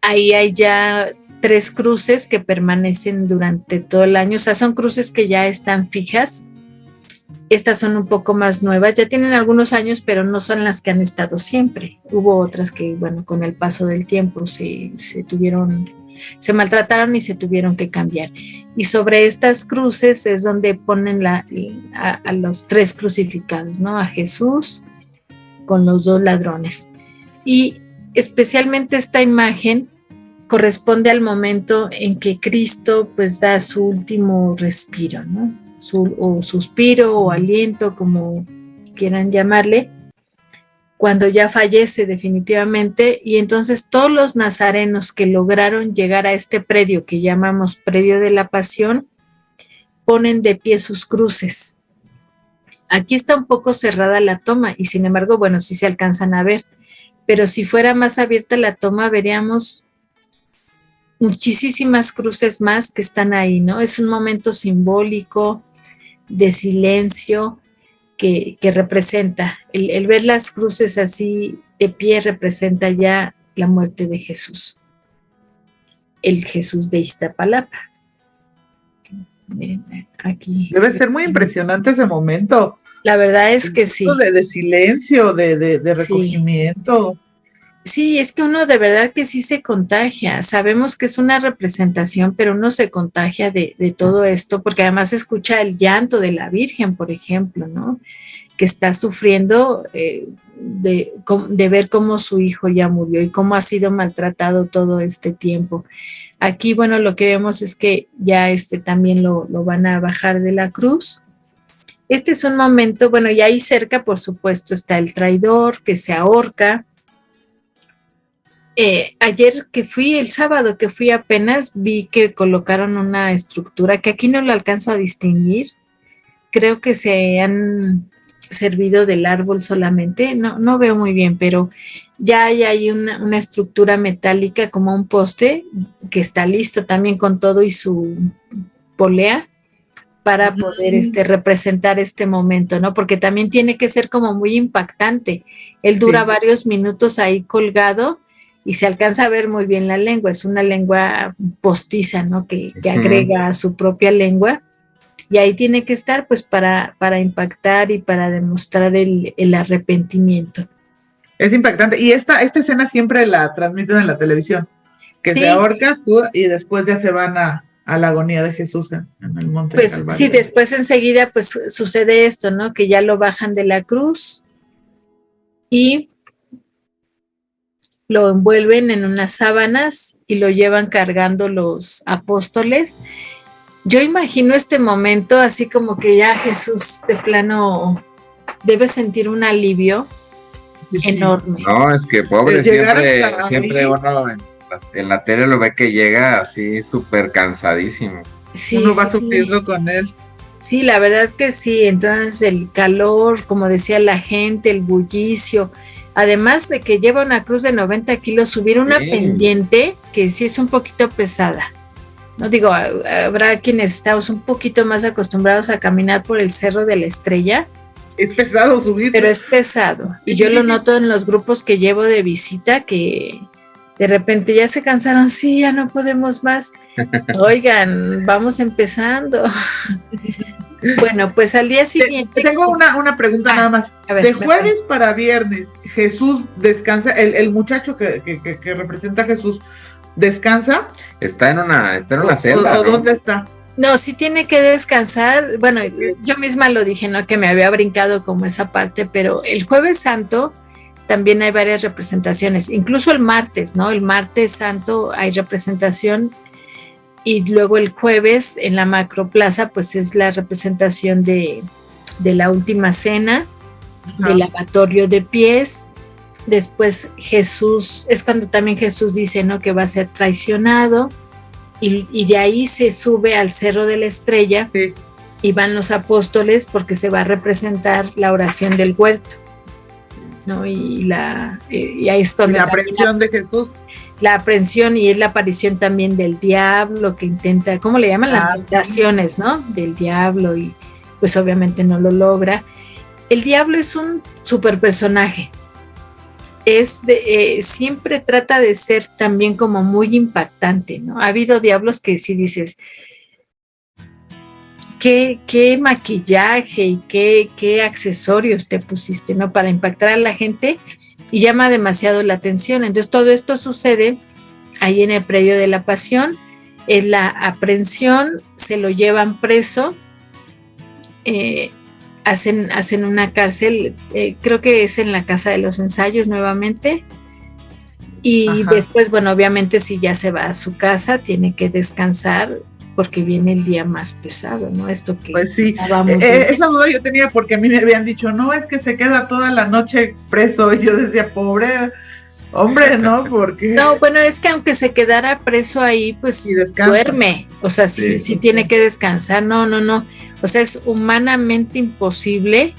S6: Ahí hay ya 3 cruces que permanecen durante todo el año, o sea, son cruces que ya están fijas. Estas son un poco más nuevas, ya tienen algunos años, pero no son las que han estado siempre. Hubo otras que, bueno, con el paso del tiempo se maltrataron y se tuvieron que cambiar. Y sobre estas cruces es donde ponen a los 3 crucificados, ¿no? A Jesús con los 2 ladrones. Y especialmente esta imagen corresponde al momento en que Cristo pues da su último respiro, ¿no? O suspiro o aliento, como quieran llamarle, cuando ya fallece definitivamente. Y entonces todos los nazarenos que lograron llegar a este predio que llamamos Predio de la Pasión ponen de pie sus cruces. Aquí está un poco cerrada la toma y sin embargo, bueno, sí se alcanzan a ver, pero si fuera más abierta la toma veríamos muchísimas cruces más que están ahí, ¿no? Es un momento simbólico de silencio que representa, el ver las cruces así de pie representa ya la muerte de Jesús, el Jesús de Iztapalapa. Miren, aquí.
S1: Debe ser muy impresionante ese momento.
S6: La verdad es que sí.
S1: De silencio, de recogimiento.
S6: Sí, es que uno de verdad que sí se contagia. Sabemos que es una representación, pero uno se contagia de todo esto, porque además escucha el llanto de la Virgen, por ejemplo, ¿no? Que está sufriendo de ver cómo su hijo ya murió y cómo ha sido maltratado todo este tiempo. Aquí, bueno, lo que vemos es que ya también lo van a bajar de la cruz. Este es un momento, bueno, y ahí cerca, por supuesto, está el traidor que se ahorca. El sábado que fui apenas, vi que colocaron una estructura que aquí no lo alcanzo a distinguir. Creo que se han servido del árbol solamente, no veo muy bien, pero ya hay ahí una estructura metálica como un poste que está listo también con todo y su polea para poder representar este momento, ¿no? Porque también tiene que ser como muy impactante. Él dura varios minutos ahí colgado y se alcanza a ver muy bien la lengua. Es una lengua postiza, ¿no? Que agrega a su propia lengua. Y ahí tiene que estar pues para impactar y para demostrar el arrepentimiento.
S1: Es impactante. Y esta escena siempre la transmiten en la televisión. Que se ahorca y después ya se van a la agonía de Jesús en el monte del Calvario.
S6: Sí, después enseguida pues sucede esto, ¿no? Que ya lo bajan de la cruz y lo envuelven en unas sábanas y lo llevan cargando los apóstoles. Yo imagino este momento así como que ya Jesús de plano debe sentir un alivio enorme.
S2: No, es que pobre, siempre uno en la tele lo ve que llega así súper cansadísimo.
S1: Sí, uno va sufriendo con él.
S6: Sí, la verdad que sí. Entonces el calor, como decía la gente, el bullicio, además de que lleva una cruz de 90 kilos, subir una pendiente que sí es un poquito pesada. No digo, habrá quienes estamos un poquito más acostumbrados a caminar por el Cerro de la Estrella.
S1: Es pesado subir.
S6: Pero es pesado. Y yo lo noto en los grupos que llevo de visita que de repente ya se cansaron, sí, ya no podemos más. Oigan, vamos empezando. Bueno, pues al día siguiente.
S1: Tengo una pregunta nada más. Ver, de jueves para viernes, Jesús descansa, el muchacho que representa a Jesús, ¿descansa?
S2: Está en una celda.
S1: ¿O ¿no? ¿Dónde está?
S6: No, sí tiene que descansar. Bueno, yo misma lo dije, ¿no? Que me había brincado como esa parte, pero el Jueves Santo también hay varias representaciones, incluso el martes, ¿no? El martes santo hay representación y luego el jueves en la macroplaza pues es la representación de la última cena, del lavatorio de pies. Después Jesús, es cuando también Jesús dice, ¿no? Que va a ser traicionado y de ahí se sube al Cerro de la Estrella y van los apóstoles porque se va a representar la oración del huerto. ¿No? Y ahí es donde
S1: la aprehensión de Jesús.
S6: La aprehensión y es la aparición también del diablo que intenta, ¿cómo le llaman? Las tentaciones, ¿no? Del diablo y pues obviamente no lo logra. El diablo es un super personaje. Siempre trata de ser también como muy impactante, ¿no? Ha habido diablos que si dices, qué maquillaje y qué accesorios te pusiste, ¿no? Para impactar a la gente y llama demasiado la atención. Entonces todo esto sucede ahí en el predio de la Pasión, es la aprehensión, se lo llevan preso, hacen una cárcel, creo que es en la Casa de los Ensayos nuevamente, y después, bueno, obviamente si ya se va a su casa, tiene que descansar, porque viene el día más pesado, ¿no? Esto que
S1: pues sí, esa duda yo tenía porque a mí me habían dicho, no, es que se queda toda la noche preso, y yo decía, pobre hombre, ¿no? Porque
S6: no, bueno, es que aunque se quedara preso ahí, pues duerme, o sea, sí tiene que descansar, no, o sea, es humanamente imposible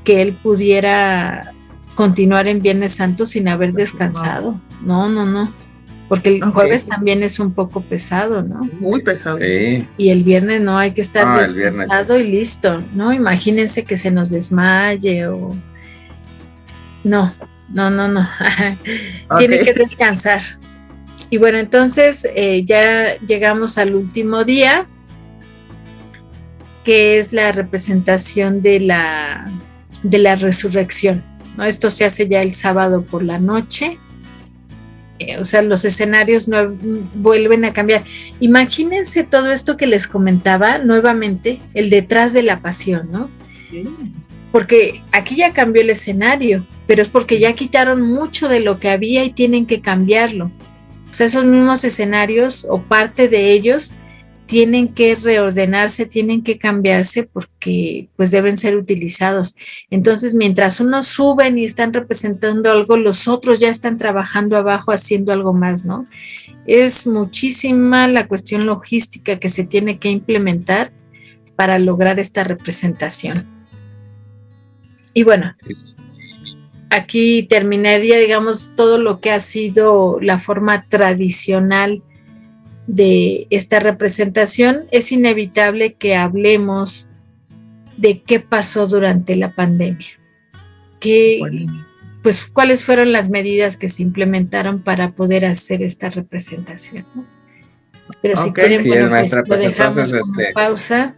S6: que él pudiera continuar en Viernes Santo sin haber descansado, no. Porque el jueves también es un poco pesado, ¿no?
S1: Muy pesado.
S2: Sí.
S6: Y el viernes no, hay que estar descansado y listo, ¿no? Imagínense que se nos desmaye o... No. Tiene que descansar. Y bueno, entonces ya llegamos al último día, que es la representación de la resurrección, ¿no? Esto se hace ya el sábado por la noche. O sea, los escenarios vuelven a cambiar. Imagínense todo esto que les comentaba nuevamente, el detrás de la pasión, ¿no? Porque aquí ya cambió el escenario, pero es porque ya quitaron mucho de lo que había y tienen que cambiarlo. O sea, esos mismos escenarios o parte de ellos tienen que reordenarse, tienen que cambiarse porque pues deben ser utilizados. Entonces, mientras unos suben y están representando algo, los otros ya están trabajando abajo haciendo algo más, ¿no? Es muchísima la cuestión logística que se tiene que implementar para lograr esta representación. Y bueno, aquí terminaría, digamos, todo lo que ha sido la forma tradicional de esta representación, es inevitable que hablemos de qué pasó durante la pandemia, pues cuáles fueron las medidas que se implementaron para poder hacer esta representación, ¿no? Pero si quieren,
S8: sí,
S6: bueno,
S8: maestra,
S6: pues lo dejamos
S8: entonces,
S6: como pausa.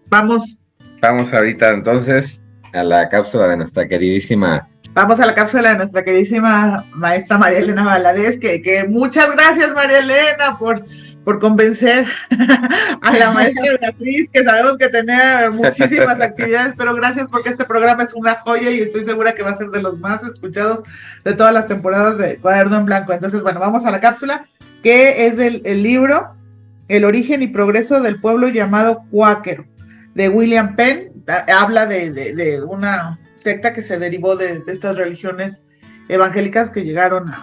S8: Vamos ahorita entonces a la cápsula de nuestra queridísima.
S1: Vamos a la cápsula de nuestra queridísima maestra María Elena Valadez, que muchas gracias, María Elena, por convencer a la maestra Beatriz, que sabemos que tenía muchísimas actividades, pero gracias porque este programa es una joya y estoy segura que va a ser de los más escuchados de todas las temporadas de Cuaderno en Blanco. Entonces, bueno, vamos a la cápsula, que es el libro El origen y progreso del pueblo llamado cuáquero, de William Penn. Habla de una secta que se derivó de estas religiones evangélicas que llegaron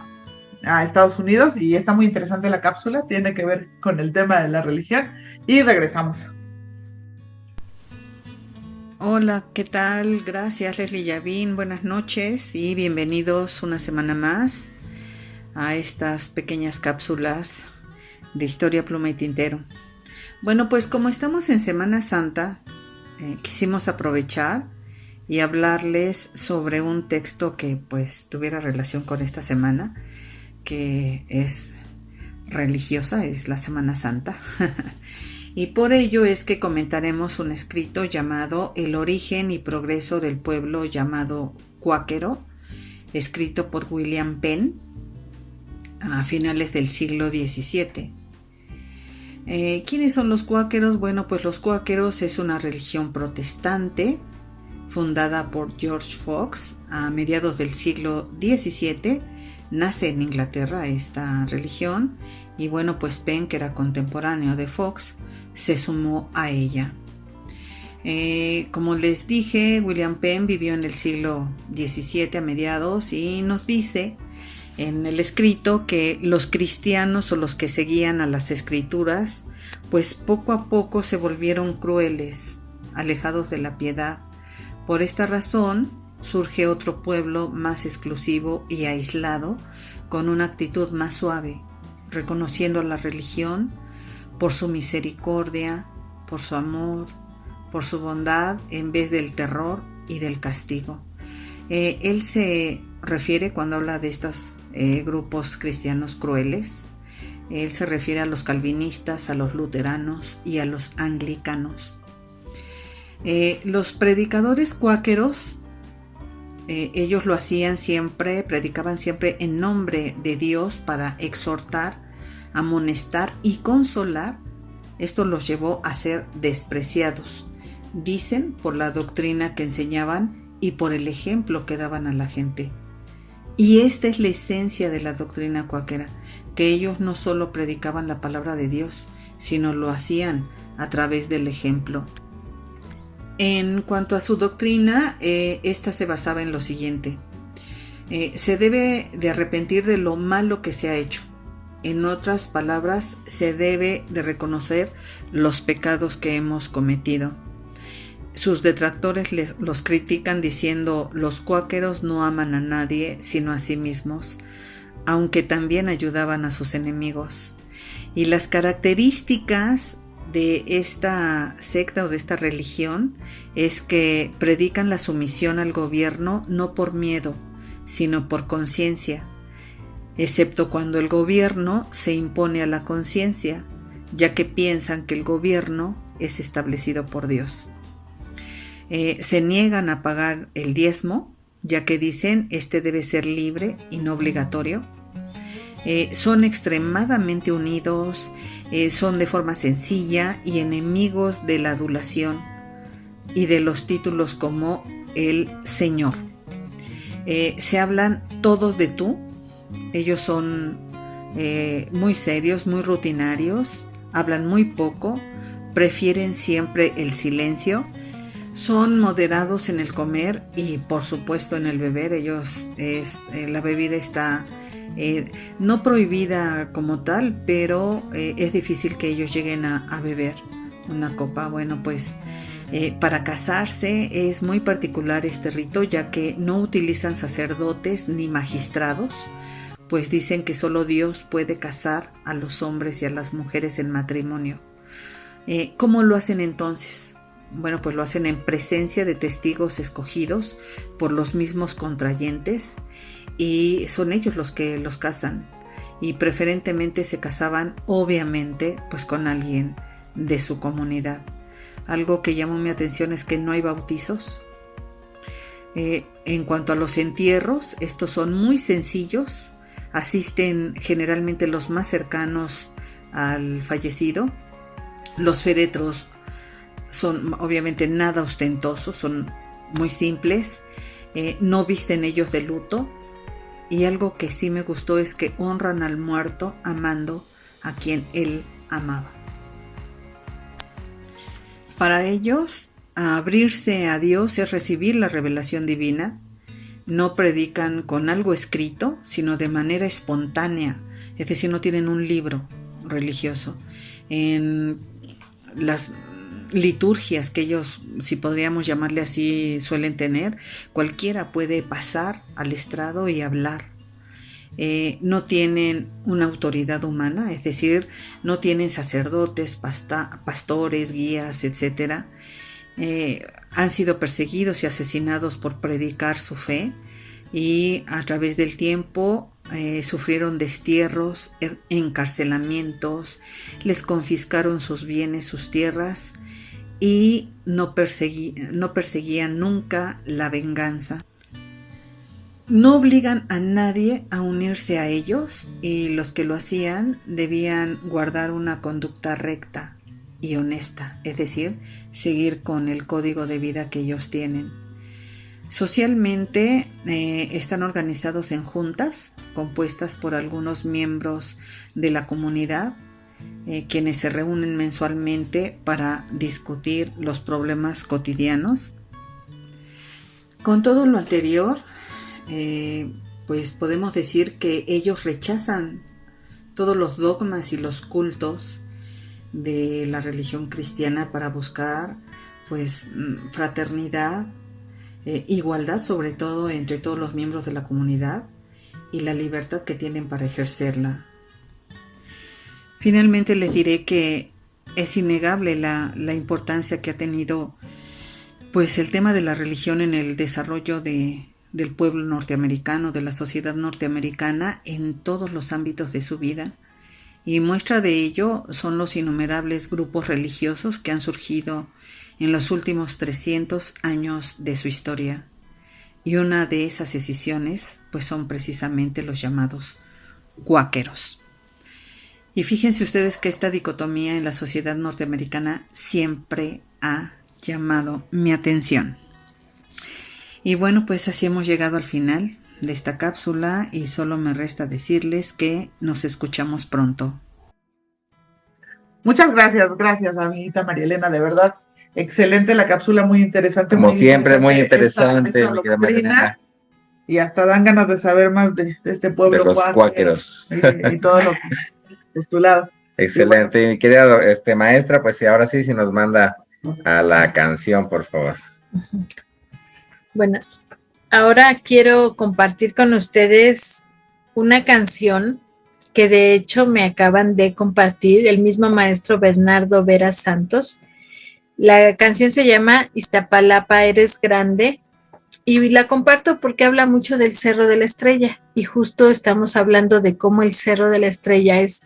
S1: a Estados Unidos, y está muy interesante la cápsula, tiene que ver con el tema de la religión, y regresamos.
S9: Hola, ¿qué tal? Gracias, Leslie Llavín, buenas noches y bienvenidos una semana más a estas pequeñas cápsulas de Historia, Pluma y Tintero. Bueno, pues como estamos en Semana Santa, quisimos aprovechar y hablarles sobre un texto que pues tuviera relación con esta semana, que es religiosa, es la Semana Santa. Y por ello es que comentaremos un escrito llamado El origen y progreso del pueblo llamado cuáquero, escrito por William Penn a finales del siglo XVII. ¿Quiénes son los cuáqueros? Bueno, pues los cuáqueros es una religión protestante fundada por George Fox a mediados del siglo XVII. Nace en Inglaterra esta religión y bueno, pues Penn, que era contemporáneo de Fox, se sumó a ella. Como les dije, William Penn vivió en el siglo XVII a mediados y nos dice en el escrito que los cristianos o los que seguían a las escrituras, pues poco a poco se volvieron crueles, alejados de la piedad. Por esta razón surge otro pueblo más exclusivo y aislado, con una actitud más suave, reconociendo a la religión por su misericordia, por su amor, por su bondad, en vez del terror y del castigo. Él se refiere, cuando habla de estos grupos cristianos crueles, él se refiere a los calvinistas, a los luteranos y a los anglicanos. Los predicadores cuáqueros, ellos lo hacían siempre, predicaban siempre en nombre de Dios para exhortar, amonestar y consolar. Esto los llevó a ser despreciados, dicen, por la doctrina que enseñaban y por el ejemplo que daban a la gente. Y esta es la esencia de la doctrina cuáquera, que ellos no solo predicaban la palabra de Dios, sino lo hacían a través del ejemplo. En cuanto a su doctrina, esta se basaba en lo siguiente: se debe de arrepentir de lo malo que se ha hecho. En otras palabras, se debe de reconocer los pecados que hemos cometido. Sus detractores los critican diciendo: los cuáqueros no aman a nadie sino a sí mismos, aunque también ayudaban a sus enemigos. Y las características de esta secta o de esta religión es que predican la sumisión al gobierno no por miedo, sino por conciencia, excepto cuando el gobierno se impone a la conciencia, ya que piensan que el gobierno es establecido por Dios. Se niegan a pagar el diezmo, ya que dicen este debe ser libre y no obligatorio. Son extremadamente unidos, son de forma sencilla y enemigos de la adulación y de los títulos como el Señor. Se hablan todos de tú. Ellos son muy serios, muy rutinarios, hablan muy poco, prefieren siempre el silencio, son moderados en el comer y por supuesto en el beber. Ellos la bebida está no prohibida como tal, pero es difícil que ellos lleguen a beber una copa. Bueno, pues para casarse es muy particular este rito, ya que no utilizan sacerdotes ni magistrados, pues dicen que solo Dios puede casar a los hombres y a las mujeres en matrimonio. ¿Cómo lo hacen entonces? Bueno, pues lo hacen en presencia de testigos escogidos por los mismos contrayentes, y son ellos los que los casan, y preferentemente se casaban obviamente pues con alguien de su comunidad. Algo que llamó mi atención es que no hay bautizos. En cuanto a los entierros, estos son muy sencillos, asisten generalmente los más cercanos al fallecido. Los féretros son obviamente nada ostentosos, son muy simples, no visten ellos de luto, y algo que sí me gustó es que honran al muerto amando a quien él amaba. Para ellos, abrirse a Dios es recibir la revelación divina. No predican con algo escrito, sino de manera espontánea, es decir, no tienen un libro religioso. En las liturgias que ellos, si podríamos llamarle así, suelen tener, cualquiera puede pasar al estrado y hablar. No tienen una autoridad humana, es decir, no tienen sacerdotes, pastores, guías, etc. Han sido perseguidos y asesinados por predicar su fe, y a través del tiempo sufrieron destierros, encarcelamientos, les confiscaron sus bienes, sus tierras, y no perseguían nunca la venganza. No obligan a nadie a unirse a ellos, y los que lo hacían debían guardar una conducta recta y honesta, es decir, seguir con el código de vida que ellos tienen. Socialmente están organizados en juntas compuestas por algunos miembros de la comunidad, quienes se reúnen mensualmente para discutir los problemas cotidianos. Con todo lo anterior, pues podemos decir que ellos rechazan todos los dogmas y los cultos de la religión cristiana para buscar pues fraternidad, igualdad sobre todo entre todos los miembros de la comunidad, y la libertad que tienen para ejercerla. Finalmente les diré que es innegable la importancia que ha tenido pues el tema de la religión en el desarrollo del pueblo norteamericano, de la sociedad norteamericana, en todos los ámbitos de su vida. Y muestra de ello son los innumerables grupos religiosos que han surgido en los últimos 300 años de su historia. Y una de esas escisiones pues son precisamente los llamados cuáqueros. Y fíjense ustedes que esta dicotomía en la sociedad norteamericana siempre ha llamado mi atención. Y bueno, pues así hemos llegado al final de esta cápsula, y solo me resta decirles que nos escuchamos pronto.
S1: Muchas gracias, amiguita María Elena, de verdad. Excelente la cápsula, muy interesante.
S8: Como
S1: muy
S8: siempre, muy interesante.
S1: esta doctrina, y hasta dan ganas de saber más de este pueblo.
S8: De los cuáqueros.
S1: Y todos los postulados.
S8: Excelente. Y bueno, mi querida maestra, pues sí, ahora sí, si nos manda a la canción, por favor.
S6: Bueno, ahora quiero compartir con ustedes una canción que de hecho me acaban de compartir el mismo maestro Bernardo Vera Santos. La canción se llama Iztapalapa eres grande, y la comparto porque habla mucho del Cerro de la Estrella, y justo estamos hablando de cómo el Cerro de la Estrella es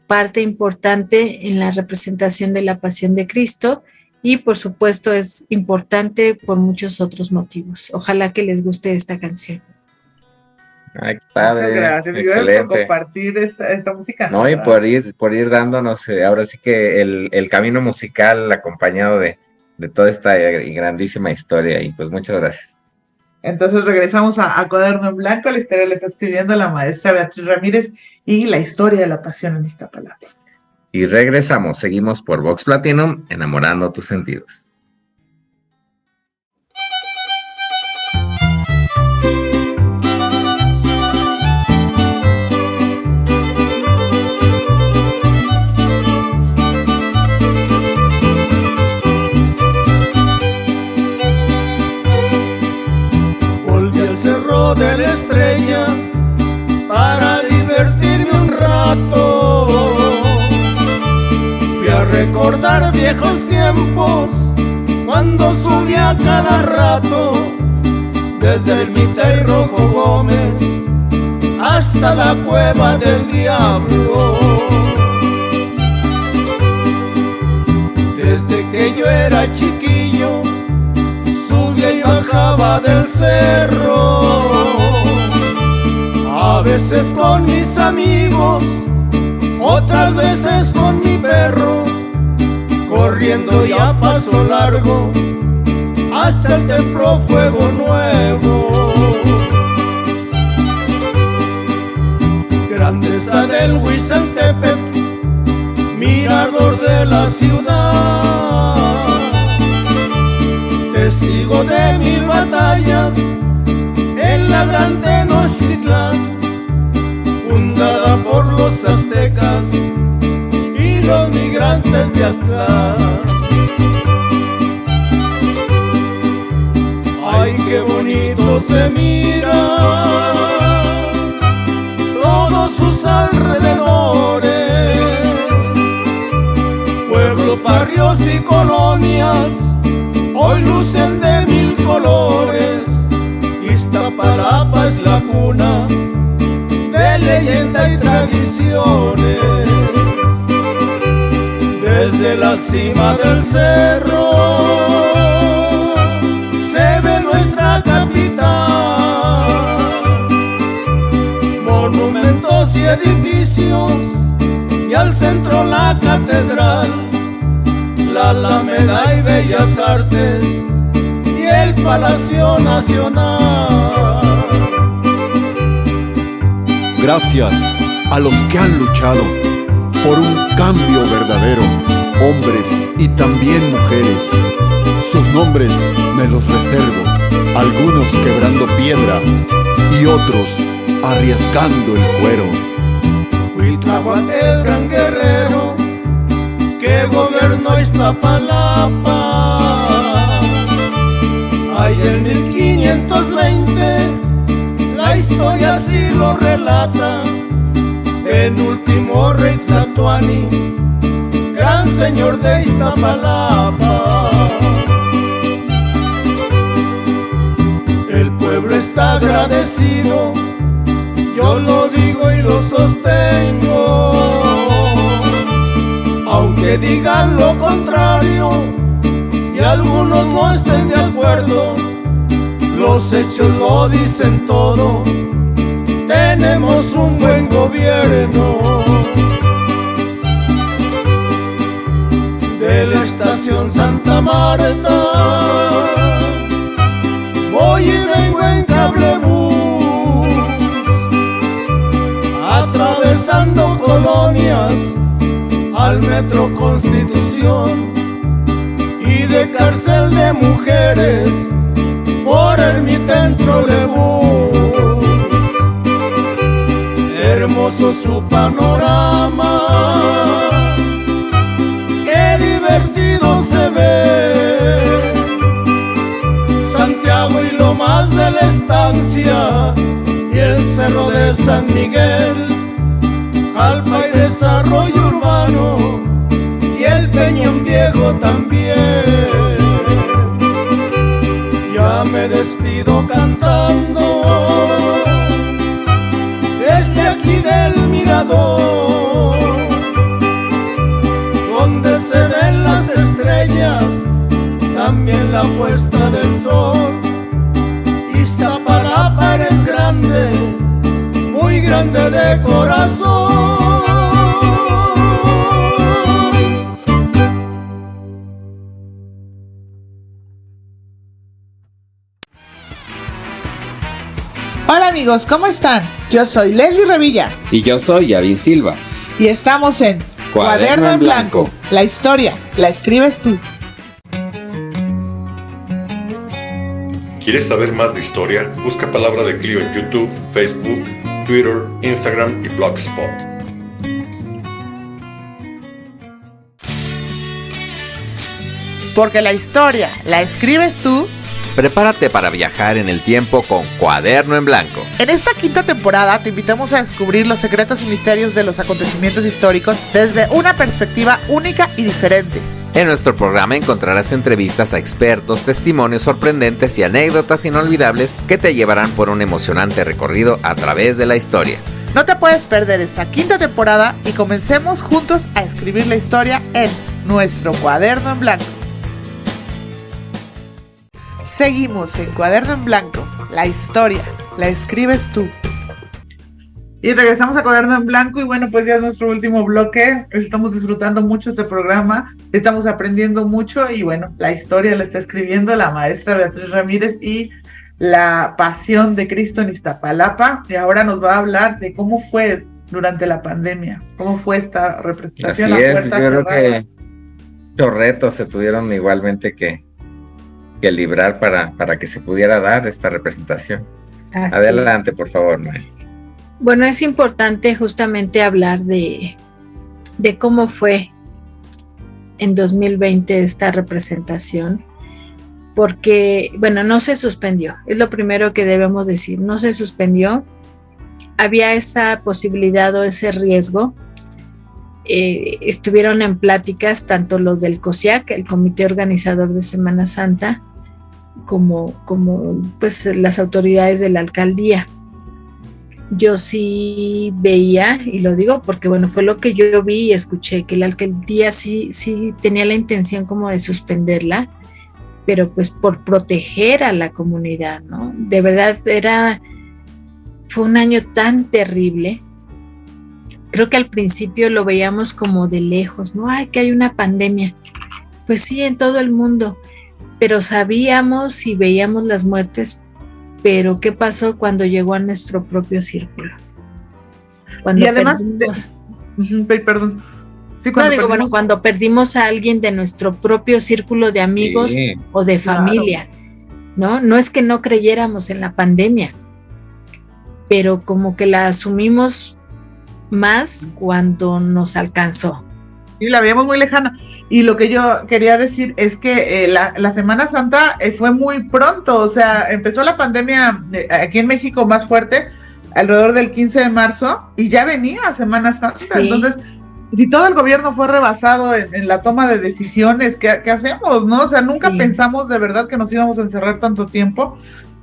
S6: parte importante en la representación de la Pasión de Cristo, y por supuesto es importante por muchos otros motivos. Ojalá que les guste esta canción.
S8: Ay, qué padre.
S1: Muchas gracias.
S8: Excelente.
S1: Por compartir esta música.
S8: No, y por ir dándonos ahora sí que el camino musical acompañado de toda esta grandísima historia. Y pues muchas gracias.
S1: Entonces regresamos a Cuaderno en Blanco. La historia la está escribiendo la maestra Beatriz Ramírez, y la historia de la pasión en Iztapalapa.
S8: Y regresamos, seguimos por Vox Platinum, enamorando tus sentidos.
S7: Volví al Cerro de la Estrella para recordar viejos tiempos, cuando subía cada rato desde Ermita y Rojo Gómez hasta la Cueva del Diablo. Desde que yo era chiquillo, subía y bajaba del cerro, a veces con mis amigos, otras veces con mi perro, corriendo y a paso largo hasta el templo Fuego Nuevo. Grandeza del Huizeltepetl, mirador de la ciudad, testigo de 1000 batallas en la gran Tenochtitlán, fundada por los aztecas y los migrantes de Aztlán. Ay, qué bonito se mira todos sus alrededores, pueblos, barrios y colonias hoy lucen de 1000 colores. Iztapalapa es la cuna de leyenda y tradiciones. Desde la cima del cerro se ve nuestra capital, monumentos y edificios, y al centro la catedral, la Alameda y Bellas Artes y el Palacio Nacional.
S10: Gracias a los que han luchado por un cambio verdadero, hombres y también mujeres. Sus nombres me los reservo, algunos quebrando piedra y otros arriesgando el cuero.
S7: Cuitláhuac, el gran guerrero que gobernó Iztapalapa, ahí en 1520 la historia así lo relata. Penúltimo rey Tlatoani, gran señor de Iztapalapa. El pueblo está agradecido, yo lo digo y lo sostengo, aunque digan lo contrario y algunos no estén de acuerdo, los hechos lo dicen todo. Tenemos un buen gobierno. De la estación Santa Marta voy y vengo en cablebús, atravesando colonias al Metro Constitución, y de Cárcel de Mujeres por Ermita en trolebús. Hermoso su panorama, qué divertido se ve. Santiago y Lomas de la Estancia y el Cerro de San Miguel, Jalpa y Desarrollo Urbano y el Peñón Viejo también. Ya me despido cantando desde aquí del mirador, donde se ven las estrellas, también la puesta del sol. Iztapalapa eres grande, muy grande de corazón.
S1: Hola amigos, ¿cómo están? Yo soy Leslie Revilla.
S2: Y yo soy Yavin Silva.
S1: Y estamos en Cuaderno en Blanco. La historia la escribes tú.
S11: ¿Quieres saber más de historia? Busca Palabra de Clio en YouTube, Facebook, Twitter, Instagram y Blogspot.
S1: Porque la historia la escribes tú.
S2: Prepárate para viajar en el tiempo con Cuaderno en Blanco.
S1: En esta quinta temporada te invitamos a descubrir los secretos y misterios de los acontecimientos históricos desde una perspectiva única y diferente.
S2: En nuestro programa encontrarás entrevistas a expertos, testimonios sorprendentes y anécdotas inolvidables que te llevarán por un emocionante recorrido a través de la historia.
S1: No te puedes perder esta quinta temporada y comencemos juntos a escribir la historia en nuestro Cuaderno en Blanco. Seguimos en Cuaderno en Blanco. La historia la escribes tú. Y regresamos a Cuaderno en Blanco y bueno, pues ya es nuestro último bloque. Estamos disfrutando mucho este programa, estamos aprendiendo mucho y bueno, la historia la está escribiendo la maestra Beatriz Ramírez y la Pasión de Cristo en Iztapalapa. Y ahora nos va a hablar de cómo fue durante la pandemia, cómo fue esta representación.
S8: Así es, yo creo que muchos retos se tuvieron igualmente que librar para que se pudiera dar esta representación. Así Adelante, es. Por favor, maestra.
S6: Bueno, es importante justamente hablar de cómo fue en 2020 esta representación, porque, bueno, no se suspendió, es lo primero que debemos decir, no se suspendió, había esa posibilidad o ese riesgo, estuvieron en pláticas tanto los del COSIAC, el Comité Organizador de Semana Santa, como pues las autoridades de la alcaldía. Yo sí veía, y lo digo porque bueno, fue lo que yo vi y escuché, que la alcaldía sí tenía la intención como de suspenderla, pero pues por proteger a la comunidad, ¿no? De verdad fue un año tan terrible. Creo que al principio lo veíamos como de lejos, ¿no? Ay, que hay una pandemia. Pues sí, en todo el mundo, pero sabíamos y veíamos las muertes. Pero ¿qué pasó cuando llegó a nuestro propio círculo? Cuando
S1: y además,
S6: perdón. Sí, cuando perdimos a alguien de nuestro propio círculo de amigos o de familia, ¿no? No es que no creyéramos en la pandemia, pero como que la asumimos más cuando nos alcanzó.
S1: Sí, la veíamos muy lejana. Y lo que yo quería decir es que la Semana Santa fue muy pronto, o sea, empezó la pandemia aquí en México más fuerte, alrededor del 15 de marzo, y ya venía Semana Santa. Sí. Entonces, si todo el gobierno fue rebasado en la toma de decisiones, ¿qué hacemos, no? O sea, nunca pensamos de verdad que nos íbamos a encerrar tanto tiempo.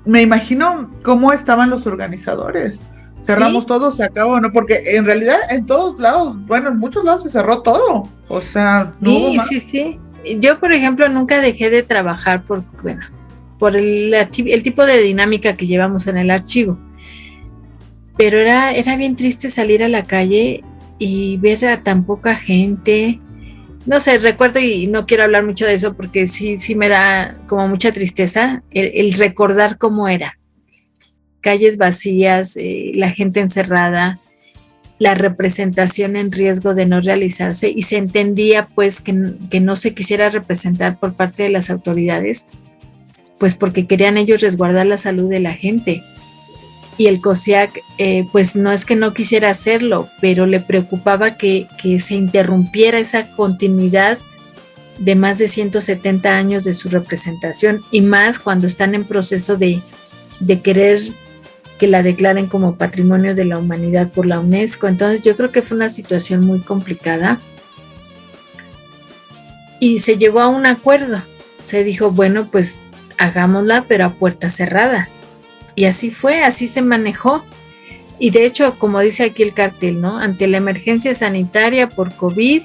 S1: Me imagino cómo estaban los organizadores. Cerramos todo, se acabó, ¿no? Porque en realidad en todos lados, bueno, en muchos lados se cerró todo, o sea, no hubo más.
S6: Sí. Yo, por ejemplo, nunca dejé de trabajar por el tipo de dinámica que llevamos en el archivo, pero era bien triste salir a la calle y ver a tan poca gente. No sé, recuerdo, y no quiero hablar mucho de eso porque sí me da como mucha tristeza el recordar cómo era. Calles vacías, la gente encerrada, la representación en riesgo de no realizarse, y se entendía pues que no se quisiera representar por parte de las autoridades, pues porque querían ellos resguardar la salud de la gente. Y el COSIAC pues no es que no quisiera hacerlo, pero le preocupaba que se interrumpiera esa continuidad de más de 170 años de su representación, y más cuando están en proceso de querer que la declaren como Patrimonio de la Humanidad por la UNESCO. Entonces yo creo que fue una situación muy complicada y se llegó a un acuerdo. Se dijo, bueno, pues hagámosla, pero a puerta cerrada. Y así fue, así se manejó. Y de hecho, como dice aquí el cartel, ¿no? Ante la emergencia sanitaria por COVID,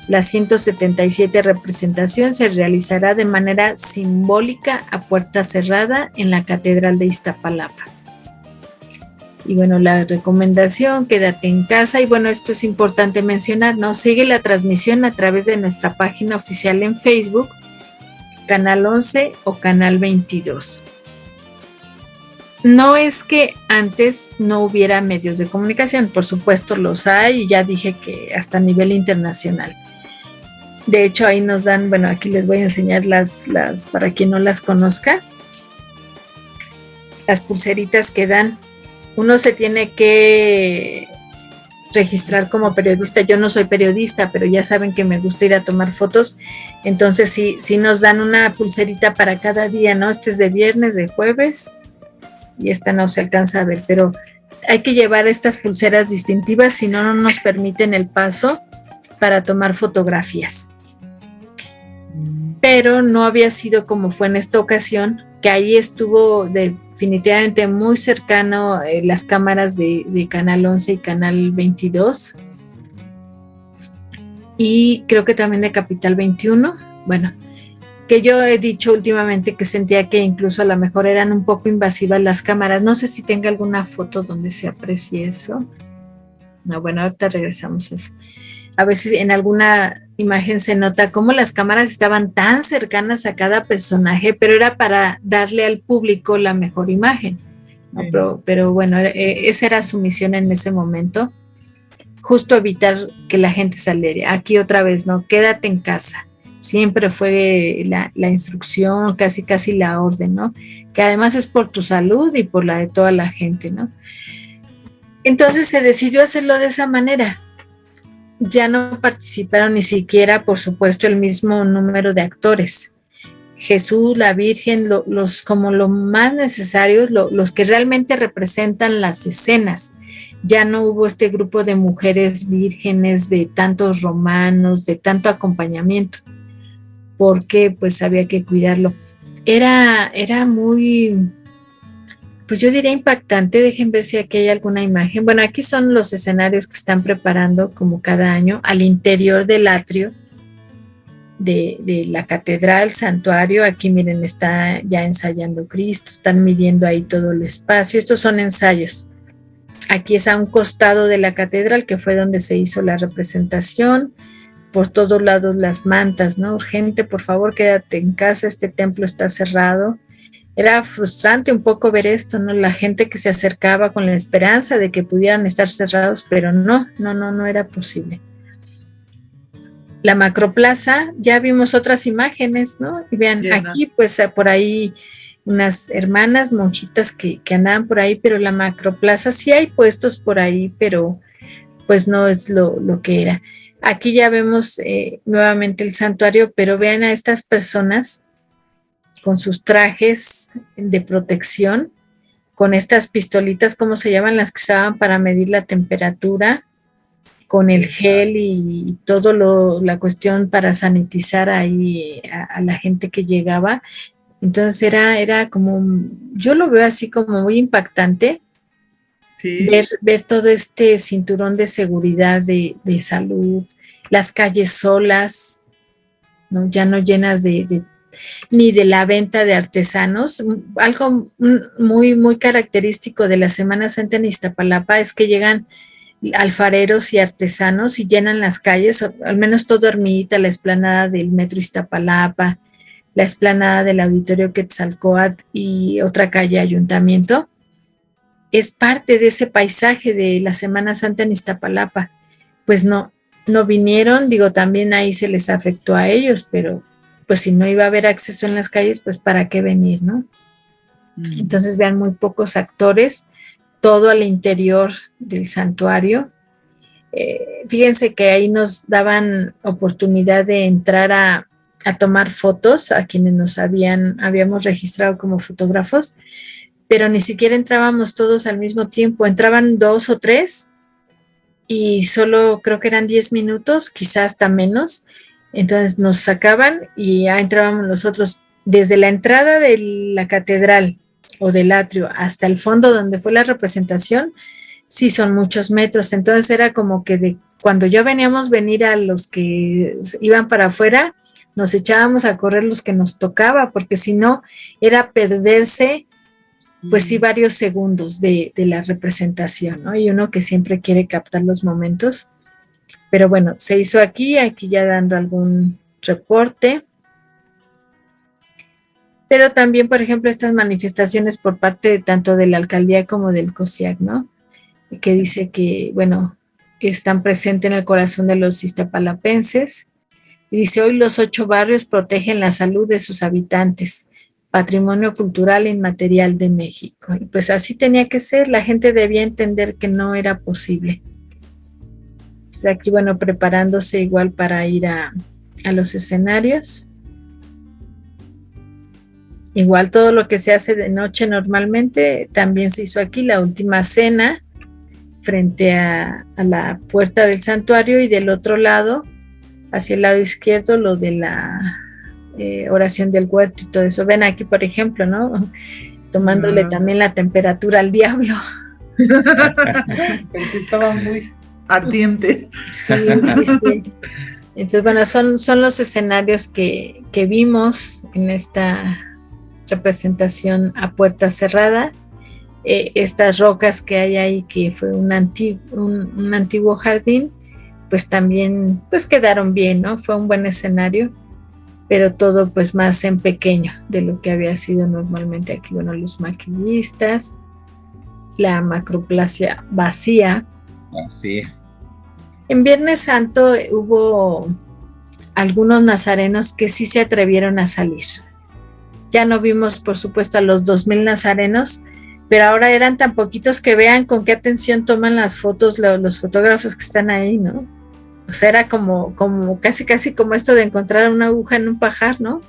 S6: la 177 representación se realizará de manera simbólica a puerta cerrada en la Catedral de Iztapalapa. Y bueno, la recomendación, quédate en casa. Y bueno, esto es importante mencionar, ¿no? Sigue la transmisión a través de nuestra página oficial en Facebook, Canal 11 o Canal 22. No es que antes no hubiera medios de comunicación, por supuesto los hay, y ya dije que hasta a nivel internacional. De hecho, ahí nos dan, bueno, aquí les voy a enseñar las para quien no las conozca, las pulseritas que dan. Uno se tiene que registrar como periodista. Yo no soy periodista, pero ya saben que me gusta ir a tomar fotos. Entonces sí nos dan una pulserita para cada día, ¿no? Este es de viernes, de jueves, y esta no se alcanza a ver, pero hay que llevar estas pulseras distintivas, si no, no nos permiten el paso para tomar fotografías. Pero no había sido como fue en esta ocasión, que ahí estuvo definitivamente muy cercano las cámaras de Canal 11 y Canal 22, y creo que también de Capital 21. Bueno, que yo he dicho últimamente que sentía que incluso a lo mejor eran un poco invasivas las cámaras. No sé si tenga alguna foto donde se aprecie eso. No, bueno, ahorita regresamos a eso. A veces en alguna imagen se nota cómo las cámaras estaban tan cercanas a cada personaje, pero era para darle al público la mejor imagen, ¿no? Pero bueno, esa era su misión en ese momento, justo evitar que la gente saliera. Aquí otra vez, ¿no? Quédate en casa. Siempre fue la instrucción, casi la orden, ¿no? Que además es por tu salud y por la de toda la gente, ¿no? Entonces se decidió hacerlo de esa manera. Ya no participaron ni siquiera, por supuesto, el mismo número de actores. Jesús, la Virgen, los como lo más necesarios, los que realmente representan las escenas. Ya no hubo este grupo de mujeres vírgenes, de tantos romanos, de tanto acompañamiento, porque pues había que cuidarlo. Era muy, pues yo diría impactante. Dejen ver si aquí hay alguna imagen. Bueno, aquí son los escenarios que están preparando como cada año al interior del atrio de la catedral, santuario. Aquí miren, está ya ensayando Cristo, están midiendo ahí todo el espacio. Estos son ensayos. Aquí es a un costado de la catedral, que fue donde se hizo la representación. Por todos lados las mantas, ¿no? Urgente, por favor, quédate en casa, este templo está cerrado. Era frustrante un poco ver esto, ¿no? La gente que se acercaba con la esperanza de que pudieran estar cerrados, pero no era posible. La macroplaza, ya vimos otras imágenes, ¿no? Y vean, aquí pues por ahí unas hermanas monjitas que andaban por ahí, pero la macroplaza sí hay puestos por ahí, pero pues no es lo que era. Aquí ya vemos nuevamente el santuario, pero vean a estas personas con sus trajes de protección, con estas pistolitas, ¿cómo se llaman? Las que usaban para medir la temperatura, con el gel y todo la cuestión para sanitizar ahí a la gente que llegaba. Entonces era como, yo lo veo así como muy impactante, sí. Ver todo este cinturón de seguridad, de salud, las calles solas, ¿no? Ya no llenas ni de la venta de artesanos. Algo muy, muy característico de la Semana Santa en Iztapalapa es que llegan alfareros y artesanos y llenan las calles, al menos todo Ermita, la explanada del Metro Iztapalapa, la explanada del Auditorio Quetzalcóatl y otra calle Ayuntamiento. Es parte de ese paisaje de la Semana Santa en Iztapalapa. Pues no vinieron, digo, también ahí se les afectó a ellos, pero pues si no iba a haber acceso en las calles, pues para qué venir, ¿no? Entonces vean, muy pocos actores, todo al interior del santuario. Fíjense que ahí nos daban oportunidad de entrar a tomar fotos a quienes nos habíamos registrado como fotógrafos, pero ni siquiera entrábamos todos al mismo tiempo, entraban 2 o 3 y solo creo que eran 10 minutos, quizás hasta menos. Entonces nos sacaban y ya entrábamos nosotros. Desde la entrada de la catedral o del atrio hasta el fondo donde fue la representación, sí son muchos metros. Entonces era como que cuando ya veníamos venir a los que iban para afuera, nos echábamos a correr los que nos tocaba, porque si no era perderse, pues sí, varios segundos de la representación, ¿no? Y uno que siempre quiere captar los momentos. Pero bueno, se hizo aquí ya dando algún reporte. Pero también, por ejemplo, estas manifestaciones por parte tanto de la alcaldía como del COSIAC, ¿no? Que dice que, bueno, están presentes en el corazón de los iztapalapenses. Y dice, hoy los 8 barrios protegen la salud de sus habitantes, patrimonio cultural e inmaterial de México. Y pues así tenía que ser, la gente debía entender que no era posible. Entonces aquí, bueno, preparándose igual para ir a los escenarios. Igual todo lo que se hace de noche normalmente también se hizo aquí, la última cena frente a la puerta del santuario, y del otro lado, hacia el lado izquierdo, lo de la oración del huerto y todo eso. Ven aquí, por ejemplo, ¿no? Tomándole también la temperatura al diablo.
S1: Porque estaba muy ardiente.
S6: Sí. Entonces, bueno, son los escenarios que vimos en esta representación a puerta cerrada. Estas rocas que hay ahí, que fue un antiguo jardín, pues también pues quedaron bien, ¿no? Fue un buen escenario, pero todo pues más en pequeño de lo que había sido normalmente aquí. Bueno, los maquillistas, la macroplacia vacía.
S8: Así.
S6: En Viernes Santo hubo algunos nazarenos que sí se atrevieron a salir. Ya no vimos, por supuesto, a los 2,000 nazarenos, pero ahora eran tan poquitos que vean con qué atención toman las fotos los fotógrafos que están ahí, ¿no? O sea, era como casi como esto de encontrar una aguja en un pajar, ¿no?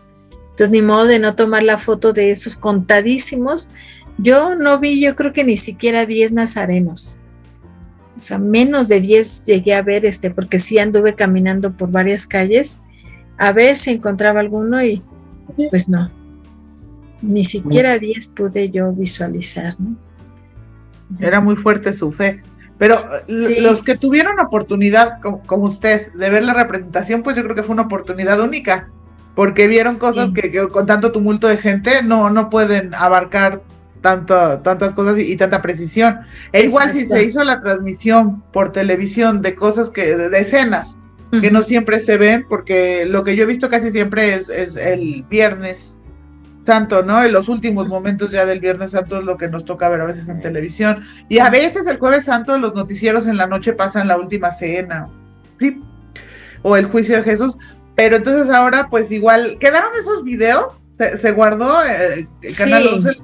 S6: Entonces, ni modo de no tomar la foto de esos contadísimos. Yo no vi, yo creo que ni siquiera 10 nazarenos. O sea, menos de 10 llegué a ver, porque sí anduve caminando por varias calles a ver si encontraba alguno, y pues no. Ni siquiera 10 pude yo visualizar, ¿no?
S1: Era muy fuerte su fe. Pero sí, los que tuvieron oportunidad, como usted, de ver la representación, pues yo creo que fue una oportunidad única, porque vieron cosas que con tanto tumulto de gente no pueden abarcar tantas cosas y tanta precisión. E igual si se hizo la transmisión por televisión de cosas de escenas que no siempre se ven, porque lo que yo he visto casi siempre es el Viernes Santo, ¿no? En los últimos momentos ya del Viernes Santo es lo que nos toca ver a veces en televisión, y a veces el Jueves Santo los noticieros en la noche pasan la última cena, ¿sí? O el juicio de Jesús. Pero entonces ahora pues igual quedaron esos videos, se guardó el Canal 11.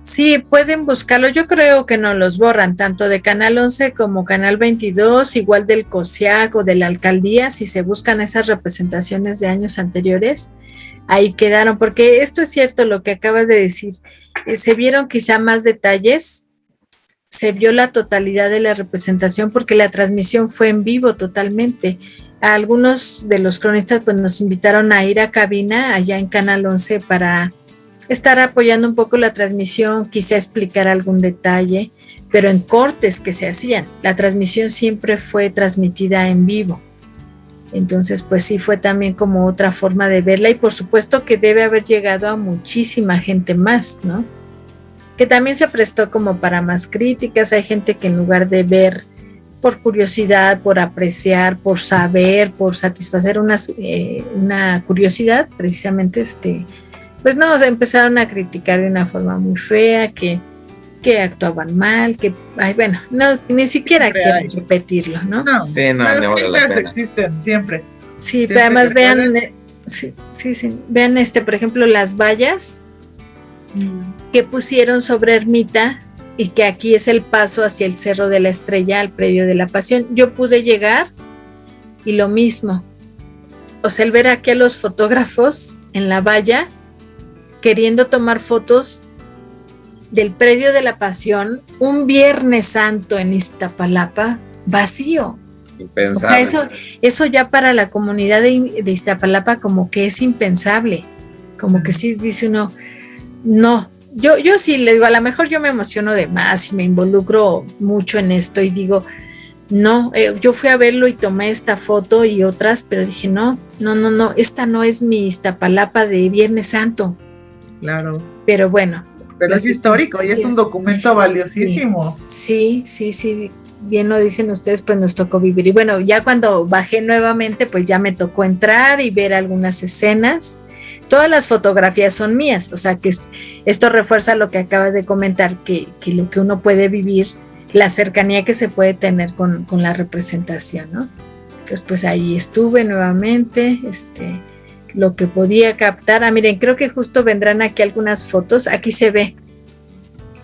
S6: Sí, pueden buscarlo. Yo creo que no los borran, tanto de Canal 11 como Canal 22, igual del COSIAC o de la alcaldía. Si se buscan esas representaciones de años anteriores, ahí quedaron, porque esto es cierto lo que acabas de decir. Se vieron quizá más detalles, se vio la totalidad de la representación, porque la transmisión fue en vivo totalmente. A algunos de los cronistas pues nos invitaron a ir a cabina allá en Canal 11 para estar apoyando un poco la transmisión, quizá explicar algún detalle, pero en cortes que se hacían. La transmisión siempre fue transmitida en vivo. Entonces, pues sí, fue también como otra forma de verla, y por supuesto que debe haber llegado a muchísima gente más, ¿no? Que también se prestó como para más críticas. Hay gente que en lugar de ver por curiosidad, por apreciar, por saber, por satisfacer una curiosidad, precisamente, pues no, empezaron a criticar de una forma muy fea, que actuaban mal, bueno, no, ni siquiera
S1: siempre
S6: quiero repetirlo, ¿no?
S1: No,
S8: sí, no vale la pena.
S1: Existen siempre.
S6: Sí, pero además vean, vean por ejemplo, las vallas que pusieron sobre Ermita, y que aquí es el paso hacia el Cerro de la Estrella, al predio de la Pasión. Yo pude llegar y lo mismo. O sea, el ver aquí a los fotógrafos en la valla queriendo tomar fotos del predio de la Pasión un Viernes Santo en Iztapalapa, vacío.
S8: Impensable.
S6: O sea, eso ya para la comunidad de Iztapalapa como que es impensable. Como que sí dice uno, no. Yo sí le digo, a lo mejor yo me emociono de más y me involucro mucho en esto y digo, no, yo fui a verlo y tomé esta foto y otras, pero dije, no, esta no es mi Iztapalapa de Viernes Santo.
S1: Claro.
S6: Pero bueno.
S1: Pero es histórico y es un documento valiosísimo.
S6: Sí, bien lo dicen ustedes, pues nos tocó vivir. Y bueno, ya cuando bajé nuevamente, pues ya me tocó entrar y ver algunas escenas. Todas las fotografías son mías, o sea que esto refuerza lo que acabas de comentar, que lo que uno puede vivir, la cercanía que se puede tener con la representación, ¿no? Entonces, pues ahí estuve nuevamente, lo que podía captar. Miren, creo que justo vendrán aquí algunas fotos, aquí se ve.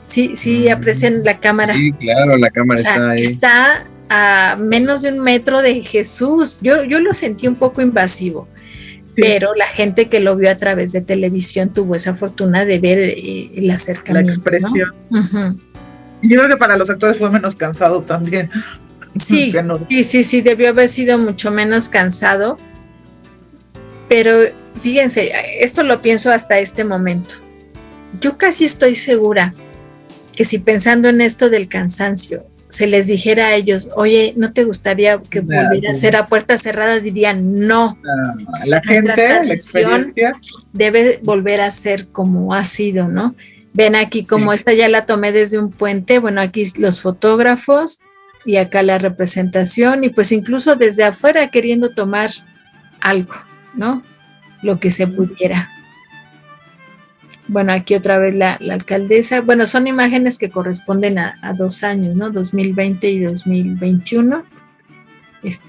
S6: Sí, aprecian la cámara.
S8: Sí, claro, la cámara está ahí.
S6: a menos de 1 metro de Jesús. Yo lo sentí un poco invasivo, pero la gente que lo vio a través de televisión tuvo esa fortuna de ver el acercamiento.
S1: La expresión.
S6: ¿No? Uh-huh.
S1: Yo creo que para los actores fue menos cansado también.
S6: Sí, sí, debió haber sido mucho menos cansado. Pero fíjense, esto lo pienso hasta este momento. Yo casi estoy segura que si pensando en esto del cansancio, se les dijera a ellos, oye, ¿no te gustaría que volviera a ser a puerta cerrada? Dirían, no.
S1: La gente, la experiencia
S6: debe volver a ser como ha sido, ¿no? Ven aquí como esta ya la tomé desde un puente, bueno, aquí los fotógrafos y acá la representación y pues incluso desde afuera queriendo tomar algo, ¿no? Lo que se pudiera. Bueno, aquí otra vez la alcaldesa. Bueno, son imágenes que corresponden a 2 años, ¿no? 2020 y 2021.
S1: Los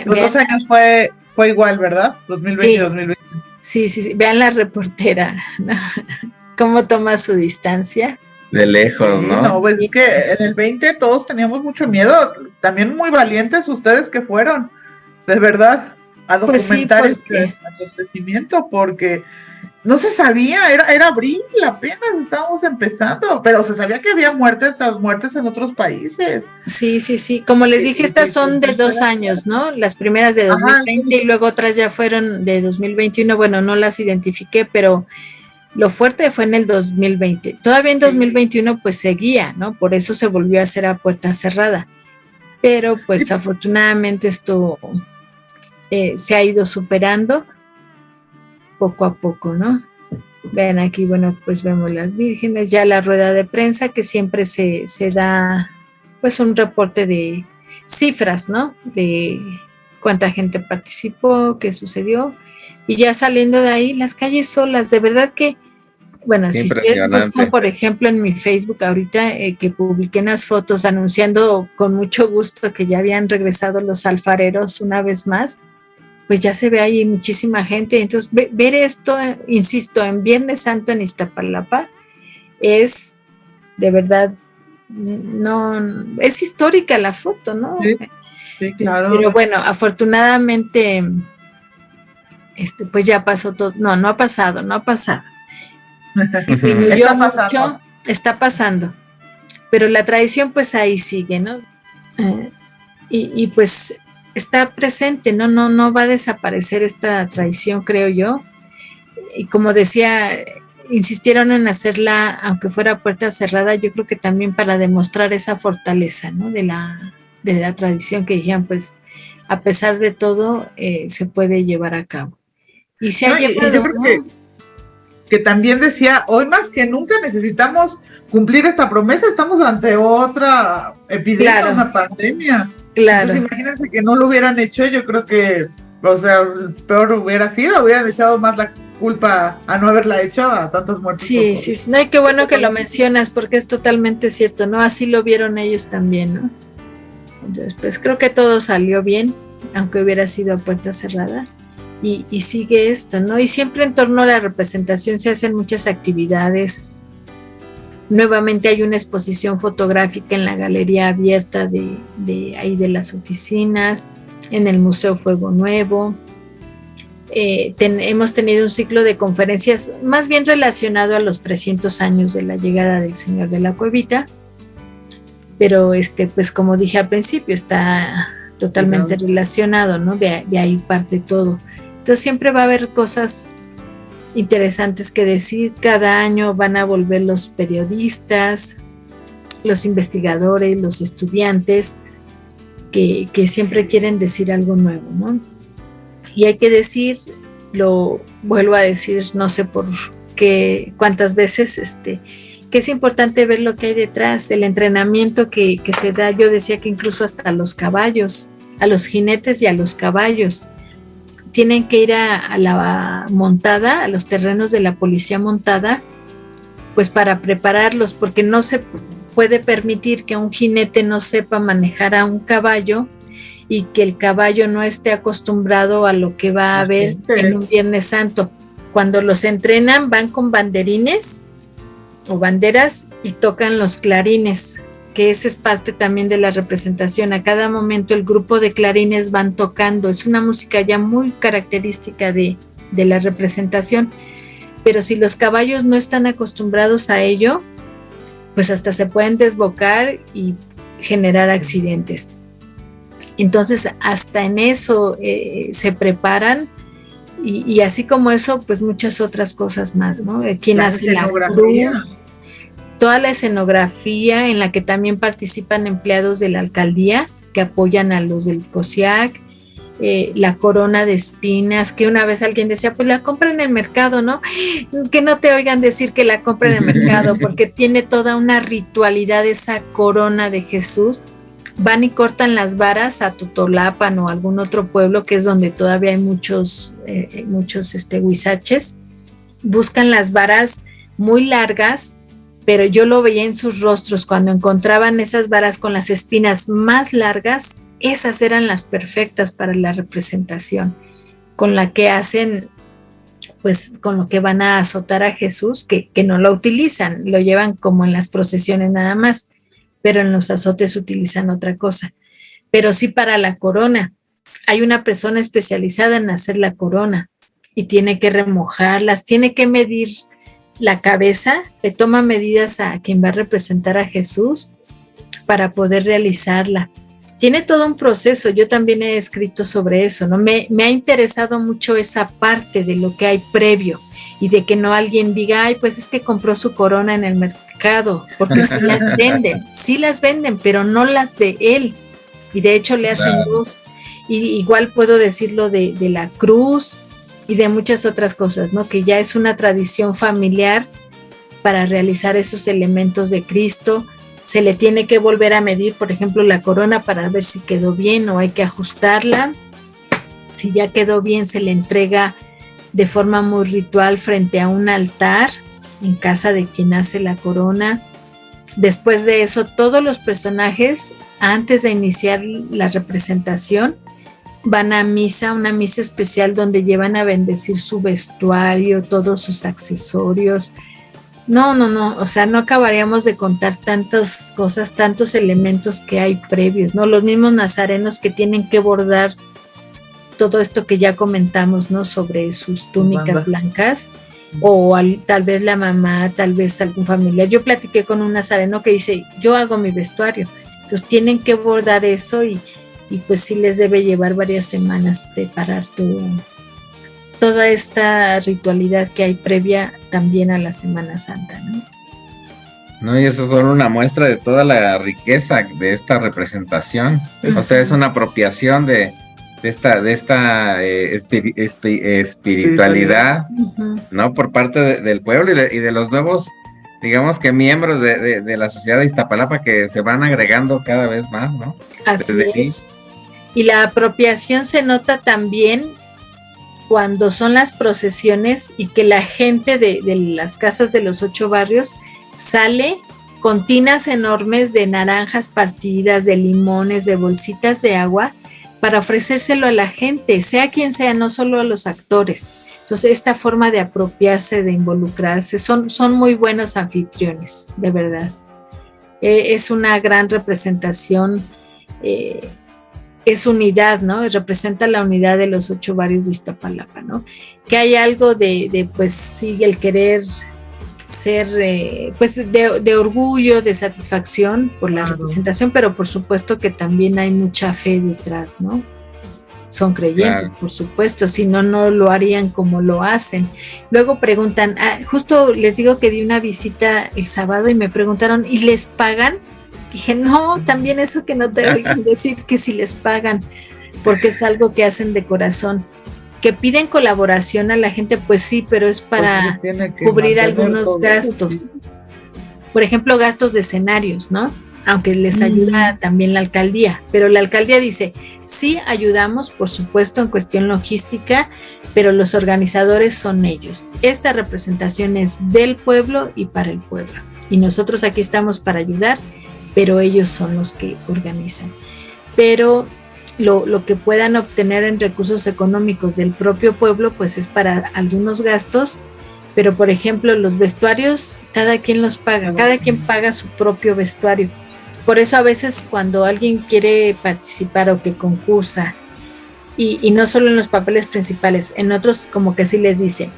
S1: 2 años fue igual, ¿verdad? 2020 y 2021.
S6: Sí. Vean la reportera, ¿no? Cómo toma su distancia.
S8: De lejos, ¿no?
S1: No, pues es que en el 20 todos teníamos mucho miedo. También muy valientes ustedes que fueron, de verdad, a documentar este acontecimiento, porque no se sabía, era abril, apenas estábamos empezando, pero se sabía que había muertes en otros países.
S6: Sí. Como les dije, estas son de 2 años, ¿no? Las primeras de 2020 y luego otras ya fueron de 2021. Bueno, no las identifiqué, pero lo fuerte fue en el 2020. Todavía en 2021 pues seguía, ¿no? Por eso se volvió a hacer a puerta cerrada. Pero pues afortunadamente esto se ha ido superando poco a poco, ¿no? Vean aquí, bueno, pues vemos las vírgenes, ya la rueda de prensa que siempre se da pues un reporte de cifras, ¿no? De cuánta gente participó, qué sucedió, y ya saliendo de ahí, las calles solas, de verdad que, bueno, si ustedes buscan, por ejemplo, en mi Facebook ahorita que publiqué unas fotos anunciando con mucho gusto que ya habían regresado los alfareros una vez más, pues ya se ve ahí muchísima gente. Entonces, ver esto, insisto, en Viernes Santo en Iztapalapa, es de verdad, no, es histórica la foto, ¿no?
S1: Sí, claro.
S6: Pero bueno, afortunadamente, pues ya pasó todo. No ha pasado. Disminuyó mucho, está pasando. Pero la tradición, pues ahí sigue, ¿no? Y pues está presente, no va a desaparecer esta tradición, creo yo. Y como decía, insistieron en hacerla, aunque fuera puerta cerrada, yo creo que también para demostrar esa fortaleza, ¿no? de la tradición, que dijeron, pues, a pesar de todo, se puede llevar a cabo. Y se ha llevado,
S1: yo creo que también decía, hoy más que nunca necesitamos cumplir esta promesa, estamos ante otra epidemia, una pandemia.
S6: Claro.
S1: Entonces, imagínense que no lo hubieran hecho, yo creo que, o sea, peor hubieran echado más la culpa a no haberla hecho a tantas muertes.
S6: Sí, no, y qué bueno que lo mencionas, porque es totalmente cierto, ¿no? Así lo vieron ellos también, ¿no? Entonces, pues creo que todo salió bien, aunque hubiera sido a puerta cerrada, y sigue esto, ¿no? Y siempre en torno a la representación se hacen muchas actividades. Nuevamente hay una exposición fotográfica en la galería abierta de ahí de las oficinas, en el Museo Fuego Nuevo. Hemos tenido un ciclo de conferencias más bien relacionado a los 300 años de la llegada del Señor de la Cuevita, pero pues como dije al principio, está totalmente relacionado, ¿no? De ahí parte todo. Entonces siempre va a haber cosas interesantes que decir. Cada año van a volver los periodistas, los investigadores, los estudiantes, que siempre quieren decir algo nuevo, ¿no? Y hay que decir, lo vuelvo a decir, no sé por qué, cuántas veces, que es importante ver lo que hay detrás, el entrenamiento que se da. Yo decía que incluso hasta a los caballos, a los jinetes y a los caballos, tienen que ir a la montada, a los terrenos de la policía montada, pues para prepararlos, porque no se puede permitir que un jinete no sepa manejar a un caballo y que el caballo no esté acostumbrado a lo que va a haber en un Viernes Santo. Cuando los entrenan van con banderines o banderas y tocan los clarines que esa es parte también de la representación. A cada momento el grupo de clarines van tocando, es una música ya muy característica de la representación, pero si los caballos no están acostumbrados a ello, pues hasta se pueden desbocar y generar accidentes. Entonces hasta en eso se preparan y así como eso, pues muchas otras cosas más, ¿no? Quien hace la cruz, toda la escenografía en la que también participan empleados de la alcaldía que apoyan a los del COSIAC, la corona de espinas, que una vez alguien decía, pues la compra en el mercado, ¿no? Que no te oigan decir que la compra en el mercado, porque tiene toda una ritualidad esa corona de Jesús. Van y cortan las varas a Totolapan o algún otro pueblo que es donde todavía hay muchos huizaches. Buscan las varas muy largas, pero yo lo veía en sus rostros cuando encontraban esas varas con las espinas más largas. Esas eran las perfectas para la representación, con la que hacen, pues con lo que van a azotar a Jesús, que no lo utilizan, lo llevan como en las procesiones nada más, pero en los azotes utilizan otra cosa. Pero sí para la corona, hay una persona especializada en hacer la corona y tiene que remojarlas, tiene que medir la cabeza, le toma medidas a quien va a representar a Jesús para poder realizarla. Tiene todo un proceso, yo también he escrito sobre eso, ¿no? Me ha interesado mucho esa parte de lo que hay previo y de que no alguien diga, ay, pues es que compró su corona en el mercado, porque sí las venden, pero no las de él, y de hecho le hacen dos, y igual puedo decirlo de la cruz y de muchas otras cosas, ¿no? Que ya es una tradición familiar para realizar esos elementos de Cristo. Se le tiene que volver a medir, por ejemplo, la corona para ver si quedó bien o hay que ajustarla. Si ya quedó bien, se le entrega de forma muy ritual frente a un altar en casa de quien hace la corona. Después de eso, todos los personajes, antes de iniciar la representación, van a misa, una misa especial donde llevan a bendecir su vestuario, todos sus accesorios. No, o sea, no acabaríamos de contar tantas cosas, tantos elementos que hay previos, ¿no? Los mismos nazarenos que tienen que bordar todo esto que ya comentamos, ¿no? Sobre sus túnicas blancas, o tal vez la mamá, tal vez algún familiar. Yo platiqué con un nazareno que dice, yo hago mi vestuario, entonces tienen que bordar eso y pues sí les debe llevar varias semanas preparar toda esta ritualidad que hay previa también a la Semana Santa, ¿no?
S8: No, y eso es solo una muestra de toda la riqueza de esta representación. O sea, es una apropiación de esta espiritualidad, ¿no? Por parte del pueblo y de los nuevos, digamos que miembros de la sociedad de Iztapalapa que se van agregando cada vez más, ¿no?
S6: Así es. Y la apropiación se nota también cuando son las procesiones y que la gente de las casas de los 8 barrios sale con tinas enormes de naranjas partidas, de limones, de bolsitas de agua, para ofrecérselo a la gente, sea quien sea, no solo a los actores. Entonces, esta forma de apropiarse, de involucrarse, son muy buenos anfitriones, de verdad. Es una gran representación, es unidad, ¿no? Representa la unidad de los 8 barrios de Iztapalapa, ¿no? Que hay algo de pues sí, el querer ser, pues de orgullo, de satisfacción por la representación, pero por supuesto que también hay mucha fe detrás, ¿no? Son creyentes, por supuesto, si no, no lo harían como lo hacen. Luego preguntan, justo les digo que di una visita el sábado y me preguntaron, ¿y les pagan? Dije, no, también eso que no te oigan decir que si les pagan, porque es algo que hacen de corazón. Que piden colaboración a la gente, pues sí, pero es para cubrir algunos gastos. Por ejemplo, gastos de escenarios, ¿no? Aunque les ayuda también la alcaldía, pero la alcaldía dice, sí ayudamos, por supuesto, en cuestión logística, pero los organizadores son ellos. Esta representación es del pueblo y para el pueblo. Y nosotros aquí estamos para ayudar, pero ellos son los que organizan. Pero lo que puedan obtener en recursos económicos del propio pueblo, pues es para algunos gastos, pero por ejemplo los vestuarios, cada quien los paga, cada quien paga su propio vestuario. por eso a veces cuando alguien quiere participar o que concursa, y no solo en los papeles principales, en otros como que sí les dice,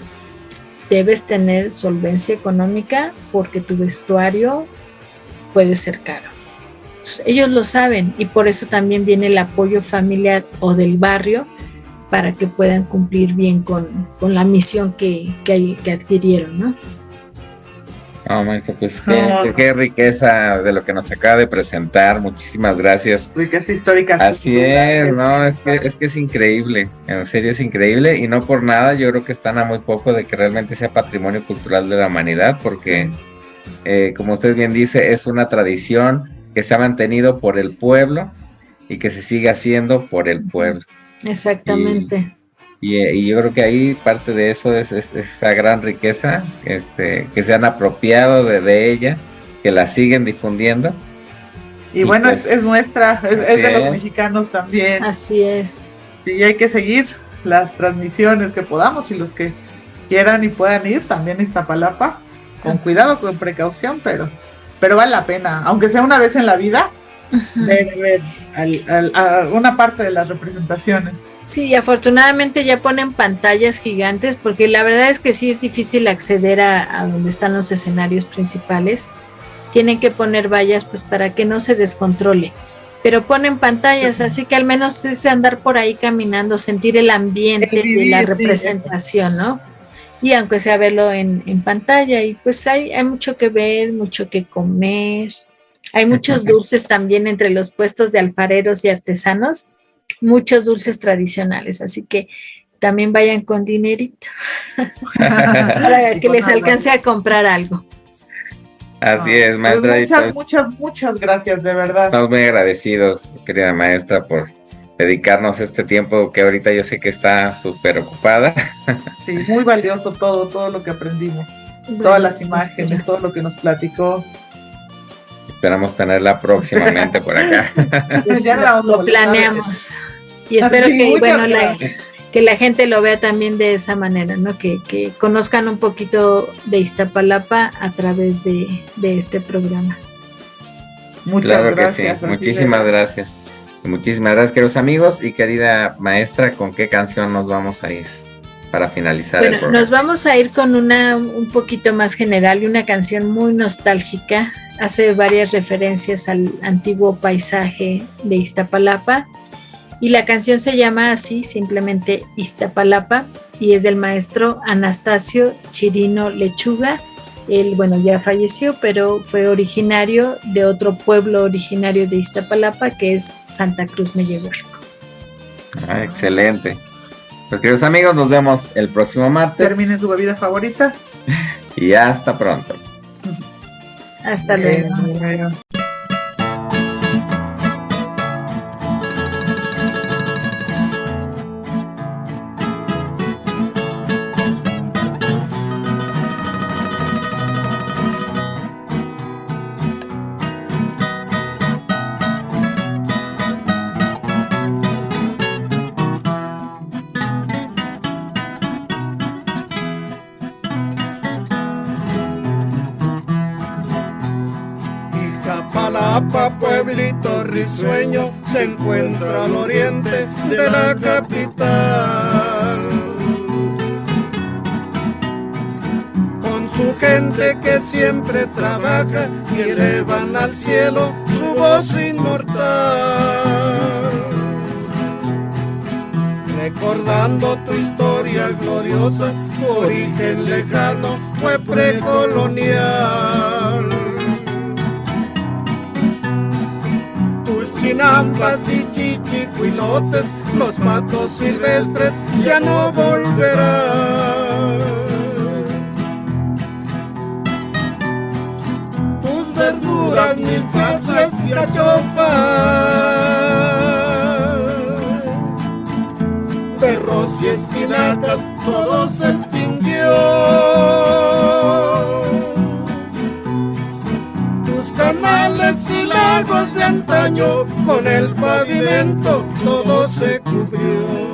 S6: debes tener solvencia económica porque tu vestuario puede ser caro. Entonces, ellos lo saben y por eso también viene el apoyo familiar o del barrio para que puedan cumplir bien con la misión que adquirieron, ¿no?
S8: No, maestro, pues qué riqueza de lo que nos acaba de presentar. Muchísimas gracias.
S1: Riqueza histórica.
S8: Así es, no, es que es increíble, en serio es increíble, y no por nada yo creo que están a muy poco de que realmente sea patrimonio cultural de la humanidad, porque como usted bien dice, es una tradición que se ha mantenido por el pueblo y que se sigue haciendo por el pueblo.
S6: Exactamente.
S8: Y yo creo que ahí parte de eso es esa gran riqueza, que se han apropiado de ella, que la siguen difundiendo.
S1: Y bueno,
S8: pues,
S1: es nuestra, es de los mexicanos también.
S6: Así es.
S1: Y hay que seguir las transmisiones que podamos, y los que quieran y puedan ir también a Iztapalapa, con cuidado, con precaución, pero vale la pena, aunque sea una vez en la vida, ver una parte de las representaciones.
S6: Sí, afortunadamente ya ponen pantallas gigantes, porque la verdad es que sí es difícil acceder a donde están los escenarios principales. Tienen que poner vallas pues para que no se descontrole, pero ponen pantallas, así que al menos es andar por ahí caminando, sentir el ambiente de la representación, ¿no? Y aunque sea verlo en pantalla, y pues hay mucho que ver, mucho que comer. Hay muchos dulces también entre los puestos de alfareros y artesanos, muchos dulces tradicionales, así que también vayan con dinerito para que les alcance a comprar algo.
S8: Así es, maestra.
S1: Muchas gracias, de verdad.
S8: Estamos muy agradecidos, querida maestra, por dedicarnos este tiempo que ahorita yo sé que está súper ocupada.
S1: Sí, muy valioso todo lo que aprendimos, bueno, todas las imágenes, todo lo que nos platicó.
S8: Esperamos tenerla próximamente por acá.
S6: Pues ya lo planeamos. Y espero que la gente lo vea también de esa manera, ¿no? Que conozcan un poquito de Iztapalapa a través de este programa.
S8: Muchas gracias. Muchísimas gracias. Muchísimas gracias, queridos amigos. Y querida maestra, ¿con qué canción nos vamos a ir para finalizar el programa?
S6: Nos vamos a ir con una un poquito más general y una canción muy nostálgica. Hace varias referencias al antiguo paisaje de Iztapalapa, y la canción se llama así, simplemente Iztapalapa, y es del maestro Anastasio Chirino Lechuga. Él, bueno, ya falleció, pero fue originario de otro pueblo originario de Iztapalapa, que es Santa Cruz Mellehuelco.
S8: Excelente. Pues queridos amigos, nos vemos el próximo martes.
S1: Terminen su bebida favorita.
S8: Y hasta pronto.
S6: Hasta luego.
S7: Pueblito risueño, se encuentra al oriente de la capital, con su gente que siempre trabaja y elevan al cielo su voz inmortal, recordando tu historia gloriosa, tu origen lejano fue precolonial. Chinampas y chichicuilotes, los matos silvestres ya no volverán. Tus verduras, milpasas y achofas, berros y espinacas, todo se extinguió. Canales y lagos de antaño, con el pavimento todo se cubrió.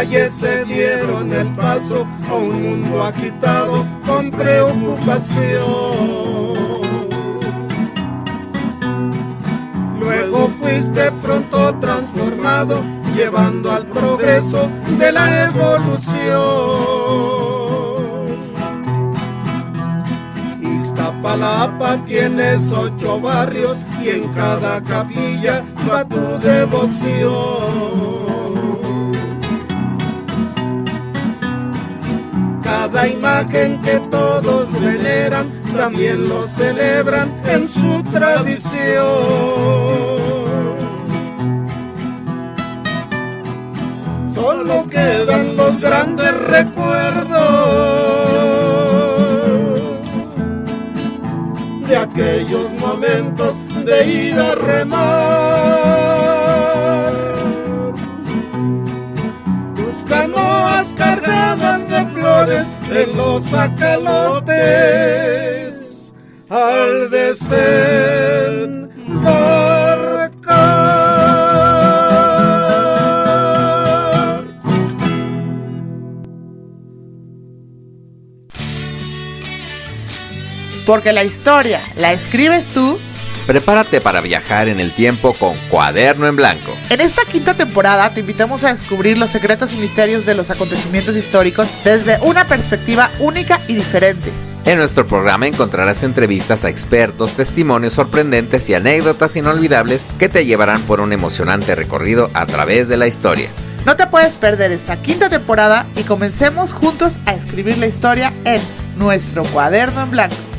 S7: calles se dieron el paso a un mundo agitado con preocupación. Luego fuiste pronto transformado, llevando al progreso de la evolución. Iztapalapa tienes 8 barrios y en cada capilla va tu devoción. Cada imagen que todos veneran también lo celebran en su tradición. Solo quedan los grandes recuerdos de aquellos momentos de ir a remar. Tus canoas cargadas de flores en los acalotes al desembarcar.
S1: Porque la historia la escribes tú.
S2: Prepárate para viajar en el tiempo con Cuaderno en Blanco.
S1: En esta quinta temporada te invitamos a descubrir los secretos y misterios de los acontecimientos históricos desde una perspectiva única y diferente.
S2: En nuestro programa encontrarás entrevistas a expertos, testimonios sorprendentes y anécdotas inolvidables que te llevarán por un emocionante recorrido a través de la historia.
S1: No te puedes perder esta quinta temporada y comencemos juntos a escribir la historia en nuestro Cuaderno en Blanco.